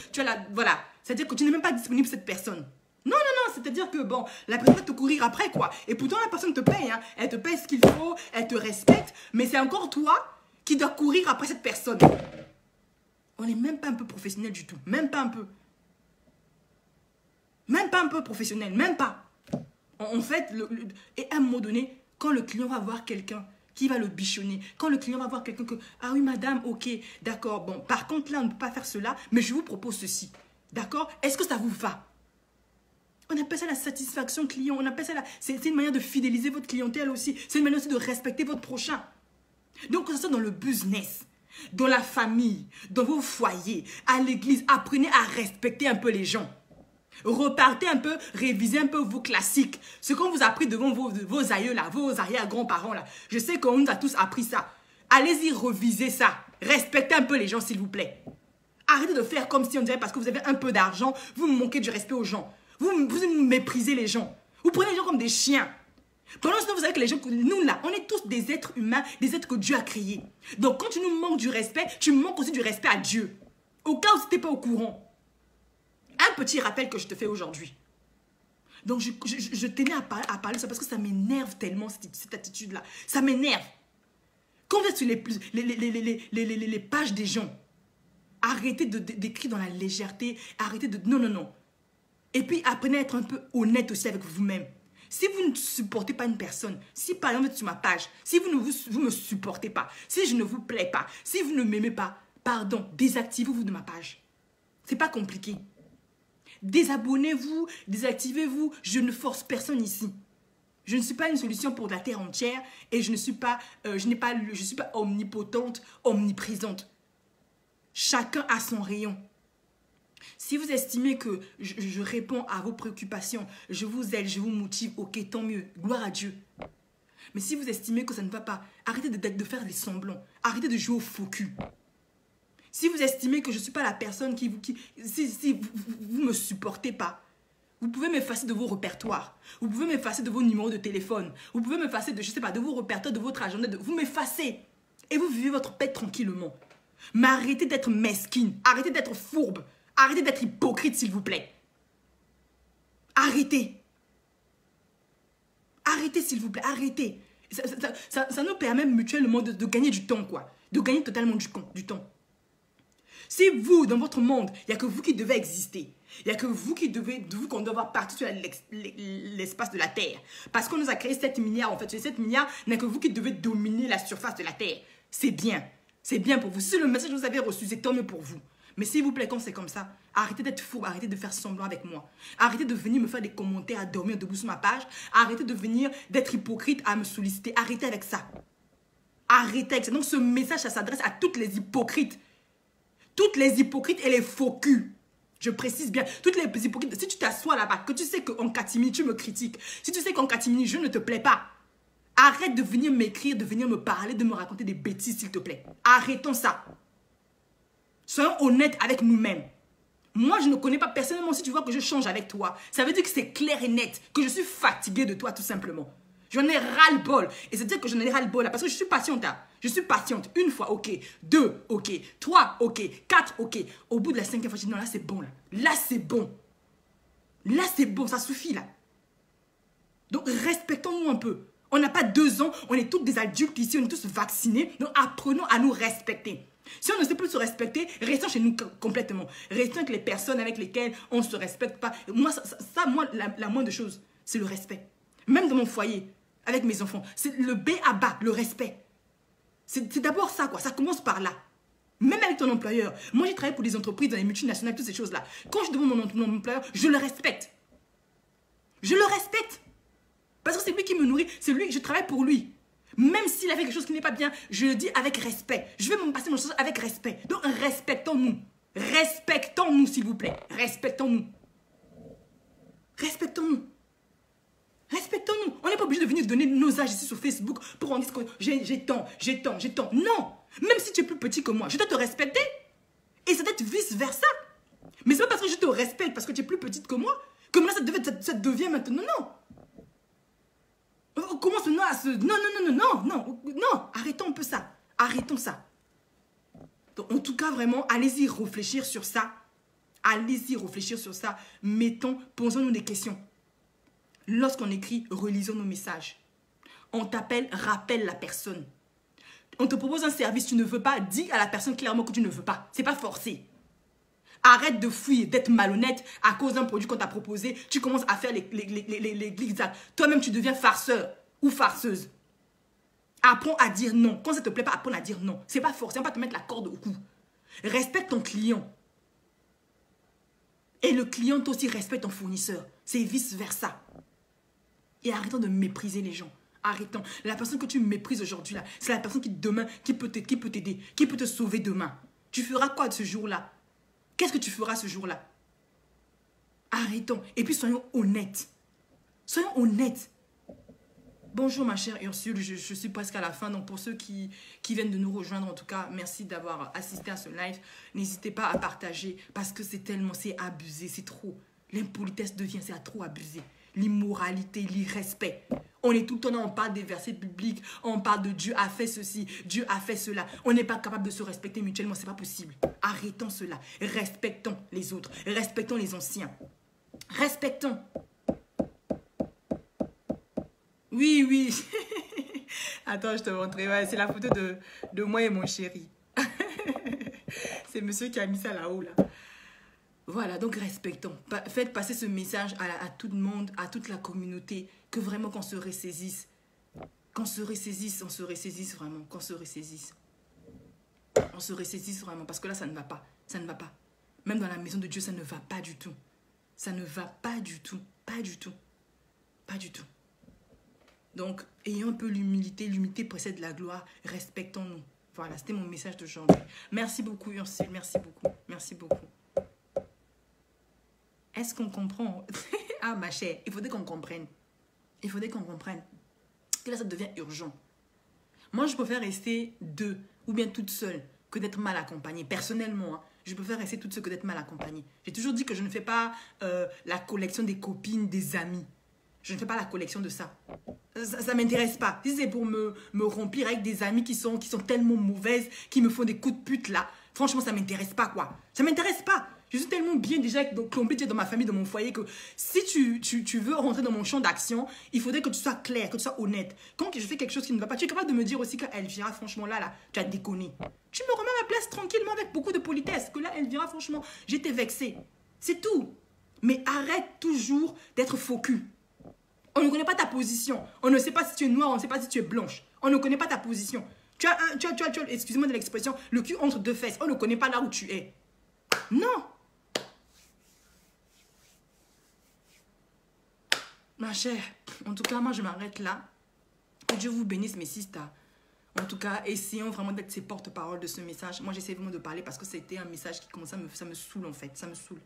Voilà. C'est-à-dire que tu n'es même pas disponible pour cette personne. Non, c'est-à-dire que, bon, la personne va te courir après, quoi. Et pourtant, la personne te paye, hein. Elle te paye ce qu'il faut, elle te respecte, mais c'est encore toi qui dois courir après cette personne. On n'est même pas un peu professionnel du tout. Même pas un peu. Même pas un peu professionnel, même pas. En fait, et à un moment donné, quand le client va voir quelqu'un qui va le bichonner, quand le client va voir quelqu'un que, ah oui, madame, ok, d'accord, bon, par contre, là, on ne peut pas faire cela, mais je vous propose ceci. D'accord? Est-ce que ça vous va? On appelle ça la satisfaction client. On appelle ça c'est une manière de fidéliser votre clientèle aussi. C'est une manière aussi de respecter votre prochain. Donc, que ce soit dans le business, dans la famille, dans vos foyers, à l'église, apprenez à respecter un peu les gens. Repartez un peu, révisez un peu vos classiques. Ce qu'on vous a appris devant vos aïeux là, vos arrière-grands-parents là. Je sais qu'on nous a tous appris ça. Allez-y, revisez ça. Respectez un peu les gens, s'il vous plaît. Arrêtez de faire comme si on dirait parce que vous avez un peu d'argent, vous manquez du respect aux gens. Vous méprisez les gens. Vous prenez les gens comme des chiens. Pendant ce temps, vous savez que les gens, nous là, on est tous des êtres humains, des êtres que Dieu a créés. Donc quand tu nous manques du respect, tu manques aussi du respect à Dieu. Au cas où tu n'étais pas au courant. Un petit rappel que je te fais aujourd'hui. Donc je tenais à parler de ça parce que ça m'énerve tellement cette attitude-là. Ça m'énerve. Quand vous êtes sur les pages des gens, arrêtez d'écrire dans la légèreté, arrêtez de... Non, non, non. Et puis apprenez à être un peu honnête aussi avec vous-même. Si vous ne supportez pas une personne, si par exemple vous êtes sur ma page, si vous ne me supportez pas, si je ne vous plais pas, si vous ne m'aimez pas, pardon, désactivez-vous de ma page. C'est pas compliqué. Désabonnez-vous, désactivez-vous. Je ne force personne ici. Je ne suis pas une solution pour la terre entière et je ne suis pas, je suis pas omnipotente, omniprésente. Chacun a son rayon. Si vous estimez que je réponds à vos préoccupations, je vous aide, je vous motive, ok, tant mieux, gloire à Dieu. Mais si vous estimez que ça ne va pas, arrêtez de faire des semblants, arrêtez de jouer au faux cul. Si vous estimez que je ne suis pas la personne si vous ne me supportez pas, vous pouvez m'effacer de vos répertoires, vous pouvez m'effacer de vos numéros de téléphone, vous pouvez m'effacer de, je sais pas, de vos répertoires, de votre agenda, vous m'effacez et vous vivez votre paix tranquillement. Mais arrêtez d'être mesquine, arrêtez d'être fourbe, arrêtez d'être hypocrite s'il vous plaît. Arrêtez. Arrêtez s'il vous plaît, arrêtez. Ça nous permet mutuellement de gagner du temps quoi, de gagner totalement du temps. Si vous, dans votre monde, il n'y a que vous qui devez exister, il n'y a que vous qu'on doit avoir partout sur l'espace de la Terre. Parce qu'on nous a créé 7 milliards, en fait. Sur 7 milliards, il n'y a que vous qui devez dominer la surface de la Terre. C'est bien. C'est bien pour vous. Si le message que vous avez reçu, c'est tant mieux pour vous. Mais s'il vous plaît, quand c'est comme ça, arrêtez d'être fou, arrêtez de faire semblant avec moi. Arrêtez de venir me faire des commentaires, à dormir debout sur ma page. Arrêtez de venir d'être hypocrite, à me solliciter. Arrêtez avec ça. Arrêtez avec ça. Donc ce message, ça s'adresse à toutes les hypocrites. Toutes les hypocrites et les faux culs. Je précise bien, toutes les hypocrites. Si tu t'assois là-bas, que tu sais qu'en catimini, tu me critiques. Si tu sais qu'en catimini, je ne te plais pas. Arrête de venir m'écrire, de venir me parler, de me raconter des bêtises, s'il te plaît. Arrêtons ça. Soyons honnêtes avec nous-mêmes. Moi, je ne connais pas personnellement. Si tu vois que je change avec toi, ça veut dire que c'est clair et net, que je suis fatiguée de toi, tout simplement. J'en ai ras-le-bol. Et c'est-à-dire que j'en ai ras-le-bol là, parce que je suis patiente. Hein. Je suis patiente. 1 fois, ok. 2, ok. 3, ok. 4, ok. Au bout de la 5e fois, je dis non, là, c'est bon. Là, c'est bon. Là, c'est bon. Ça suffit, là. Donc, respectons-nous un peu. On n'a pas 2 ans. On est tous des adultes ici. On est tous vaccinés. Donc, apprenons à nous respecter. Si on ne sait plus se respecter, restons chez nous complètement. Restons avec les personnes avec lesquelles on ne se respecte pas. Moi, moi la moindre chose, c'est le respect. Même dans mon foyer, avec mes enfants, c'est le B à bas, le respect. C'est d'abord ça, quoi. Ça commence par là. Même avec ton employeur. Moi, j'ai travaillé pour des entreprises, dans les multinationales, toutes ces choses-là. Quand je demande mon employeur, je le respecte. Je le respecte. Parce que c'est lui qui me nourrit. C'est lui, je travaille pour lui. Même s'il a fait quelque chose qui n'est pas bien, je le dis avec respect. Je vais me passer mon chose avec respect. Donc, respectons-nous. Respectons-nous, s'il vous plaît. Respectons-nous. Respectons-nous. Respectons-nous. On n'est pas obligé de venir donner nos âges ici sur Facebook pour en dire que j'ai tant. Non. Même si tu es plus petit que moi, je dois te respecter. Et ça doit être vice-versa. Mais c'est pas parce que je te respecte, parce que tu es plus petite que moi, que maintenant ça devient maintenant. Non. On commence maintenant à se... Non. Arrêtons un peu ça. Arrêtons ça. Donc, en tout cas, vraiment, allez-y réfléchir sur ça. Allez-y réfléchir sur ça. Posons-nous des questions. Lorsqu'on écrit, relisons nos messages. On t'appelle, rappelle la personne. On te propose un service, tu ne veux pas, dis à la personne clairement que tu ne veux pas. C'est pas forcé. Arrête de fuir, d'être malhonnête à cause d'un produit qu'on t'a proposé. Tu commences à faire les zigzags. Toi-même, tu deviens farceur ou farceuse. Apprends à dire non. Quand ça ne te plaît pas, apprends à dire non. C'est pas forcé, on va pas te mettre la corde au cou. Respecte ton client. Et le client aussi respecte ton fournisseur. C'est vice-versa. Et arrêtons de mépriser les gens. Arrêtons. La personne que tu méprises aujourd'hui, là, c'est la personne qui demain, qui peut t'aider, qui peut te sauver demain. Tu feras quoi de ce jour-là? Qu'est-ce que tu feras ce jour-là? Arrêtons. Et puis soyons honnêtes. Soyons honnêtes. Bonjour ma chère Ursule, je suis presque à la fin. Donc pour ceux qui viennent de nous rejoindre, en tout cas, merci d'avoir assisté à ce live. N'hésitez pas à partager parce que c'est abusé, c'est trop. L'impolitesse c'est à trop abusé. L'immoralité, l'irrespect. On est tout le temps là, on parle des versets bibliques, on parle de Dieu a fait ceci, Dieu a fait cela. On n'est pas capable de se respecter mutuellement, c'est pas possible. Arrêtons cela. Respectons les autres, respectons les anciens. Respectons. Oui, oui. Attends, je te montrerai. Ouais, c'est la photo de moi et mon chéri. C'est monsieur qui a mis ça là-haut, là. Voilà, donc respectons. Faites passer ce message à tout le monde, à toute la communauté, que vraiment qu'on se ressaisisse. Qu'on se ressaisisse, on se ressaisisse vraiment, qu'on se ressaisisse. On se ressaisisse vraiment, parce que là, ça ne va pas. Ça ne va pas. Même dans la maison de Dieu, ça ne va pas du tout. Ça ne va pas du tout. Pas du tout. Pas du tout. Donc, ayons un peu l'humilité. L'humilité précède la gloire. Respectons-nous. Voilà, c'était mon message d'aujourd'hui. Merci beaucoup, Ursule. Merci beaucoup. Merci beaucoup. Est-ce qu'on comprend? Ah, ma chère, il faudrait qu'on comprenne. Il faudrait qu'on comprenne. Que là, ça devient urgent. Moi, je préfère rester deux ou bien toute seule que d'être mal accompagnée. Personnellement, hein, je préfère rester toute seule que d'être mal accompagnée. J'ai toujours dit que je ne fais pas la collection des copines, des amis. Je ne fais pas la collection de ça. Ça ne m'intéresse pas. Si c'est pour me remplir avec des amis qui sont tellement mauvaises, qui me font des coups de pute là, franchement, ça ne m'intéresse pas, quoi. Ça ne m'intéresse pas. Je suis tellement bien déjà complétée dans ma famille, dans mon foyer, que si tu veux rentrer dans mon champ d'action, il faudrait que tu sois clair, que tu sois honnête. Quand je fais quelque chose qui ne va pas, tu es capable de me dire aussi qu'Elvira, franchement, là, tu as déconné. Tu me remets à ma place tranquillement avec beaucoup de politesse. Que là, Elvira, franchement, j'étais vexée. C'est tout. Mais arrête toujours d'être faux cul. On ne connaît pas ta position. On ne sait pas si tu es noire, on ne sait pas si tu es blanche. On ne connaît pas ta position. Tu as, excusez-moi de l'expression, le cul entre deux fesses. On ne connaît pas là où tu es. Non. Ma chère, en tout cas, moi, je m'arrête là. Que Dieu vous bénisse, mes sisters. En tout cas, essayons vraiment d'être ces porte-paroles de ce message. Moi, j'essaie vraiment de parler parce que c'était un message qui commence ça me saoule, en fait. Ça me saoule.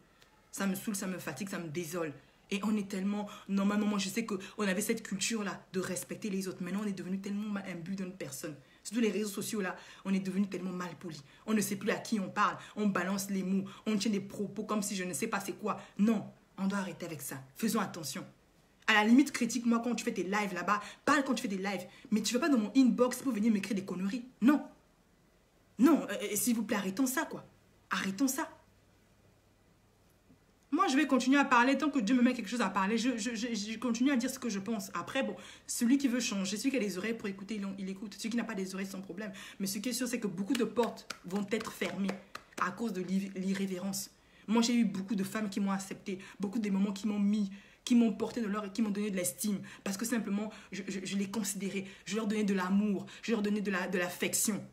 Ça me saoule, ça me fatigue, ça me désole. Et on est tellement... Normalement, moi, je sais qu'on avait cette culture-là de respecter les autres. Maintenant, on est devenu tellement imbu de notre personne. Surtout les réseaux sociaux, là, on est devenu tellement mal poli. On ne sait plus à qui on parle. On balance les mots. On tient des propos comme si je ne sais pas c'est quoi. Non, on doit arrêter avec ça. Faisons attention. À la limite, critique-moi quand tu fais tes lives là-bas. Parle quand tu fais des lives. Mais tu ne vas pas dans mon inbox pour venir m'écrire des conneries. Non. Non, s'il vous plaît, arrêtons ça, quoi. Arrêtons ça. Moi, je vais continuer à parler. Tant que Dieu me met quelque chose à parler, je continue à dire ce que je pense. Après, bon, celui qui veut changer, celui qui a les oreilles pour écouter, il écoute. Celui qui n'a pas des oreilles, sans problème. Mais ce qui est sûr, c'est que beaucoup de portes vont être fermées à cause de l'irrévérence. Moi, j'ai eu beaucoup de femmes qui m'ont accepté. Beaucoup de moments qui m'ont mis... qui m'ont porté de l'or et qui m'ont donné de l'estime. Parce que simplement, je les considérais. Je leur donnais de l'amour. Je leur donnais de l'affection.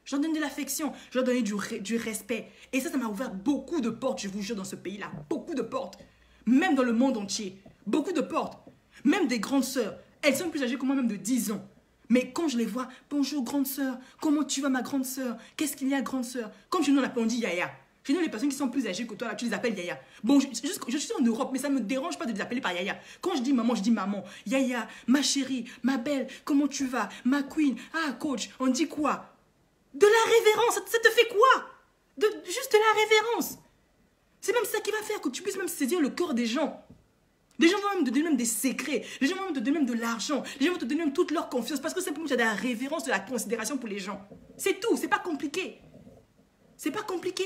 Je leur donnais de l'affection. Je leur donnais du respect. Et ça m'a ouvert beaucoup de portes, je vous jure, dans ce pays-là. Beaucoup de portes. Même dans le monde entier. Beaucoup de portes. Même des grandes sœurs. Elles sont plus âgées que moi, même de 10 ans. Mais quand je les vois, bonjour grande sœur. Comment tu vas, ma grande sœur? Qu'est-ce qu'il y a, grande sœur? Comme chez nous, on dit Yaya. Chez nous, les personnes qui sont plus âgées que toi, là, tu les appelles Yaya. Bon, je suis en Europe, mais ça ne me dérange pas de les appeler par Yaya. Quand je dis maman, je dis maman. Yaya, ma chérie, ma belle, comment tu vas? Ma queen. Ah, coach, on dit quoi? De la révérence, ça te fait quoi? Juste de la révérence. C'est même ça qui va faire que tu puisses même saisir le cœur des gens. Les gens vont même te donner même des secrets. Les gens vont même te donner même de l'argent. Les gens vont te donner même toute leur confiance parce que simplement tu as de la révérence, de la considération pour les gens. C'est tout, c'est pas compliqué. C'est pas compliqué.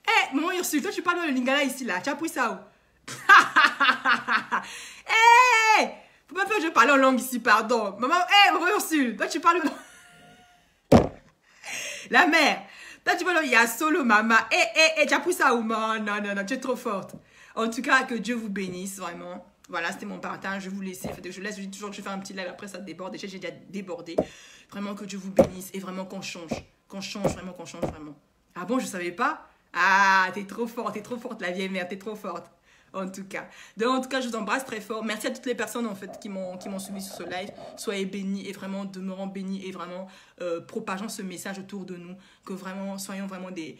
Hé, maman Ursule, toi tu parles le lingala ici là, tu as pris ça où? Hé, faut pas faire que je parle en langue ici, pardon. Maman Ursule, toi tu parles... La mère, toi tu parles, il y a solo maman. Hé, tu as pris ça où? Non, tu es trop forte. En tout cas, que Dieu vous bénisse, vraiment. Voilà, c'était mon partage, je vous laisse. Je laisse, je dis toujours que je fais un petit live, après ça déborde. Déjà, j'ai déjà débordé. Vraiment que Dieu vous bénisse et vraiment qu'on change. Qu'on change, vraiment, qu'on change, vraiment. Ah bon, je savais pas? Ah, t'es trop forte, la vieille mère, t'es trop forte. En tout cas. Donc, en tout cas, je vous embrasse très fort. Merci à toutes les personnes, en fait, qui m'ont suivi sur ce live. Soyez bénis et vraiment demeurant bénis et vraiment propageant ce message autour de nous. Que vraiment, soyons vraiment des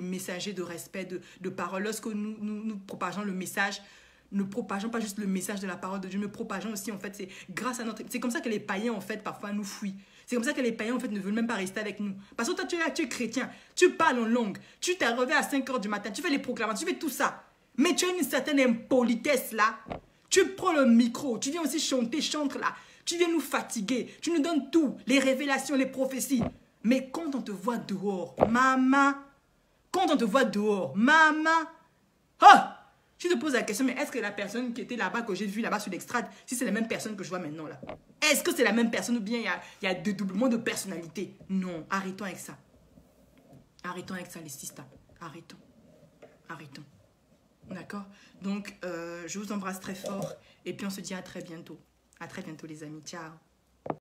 messagers de respect, de parole. Lorsque nous propageons le message, ne propageons pas juste le message de la parole de Dieu, mais propageons aussi, en fait, c'est grâce à notre... C'est comme ça que les païens, en fait, parfois nous fuient. C'est comme ça que les païens, en fait, ne veulent même pas rester avec nous. Parce que toi, tu es là, tu es chrétien, tu parles en langue, tu t'es réveillé à 5 h du matin, tu fais les proclamations, tu fais tout ça. Mais tu as une certaine impolitesse là. Tu prends le micro, tu viens aussi chanter, chante là. Tu viens nous fatiguer, tu nous donnes tout, les révélations, les prophéties. Mais quand on te voit dehors, maman, quand on te voit dehors, maman, oh, tu te poses la question, mais est-ce que la personne qui était là-bas, que j'ai vue là-bas sur l'extrade, si c'est la même personne que je vois maintenant là, est-ce que c'est la même personne ou bien il y a dédoublement de personnalité? Non, arrêtons avec ça. Arrêtons avec ça, les sisters. Arrêtons. Arrêtons. D'accord? Donc, je vous embrasse très fort et puis on se dit à très bientôt. À très bientôt, les amis. Ciao.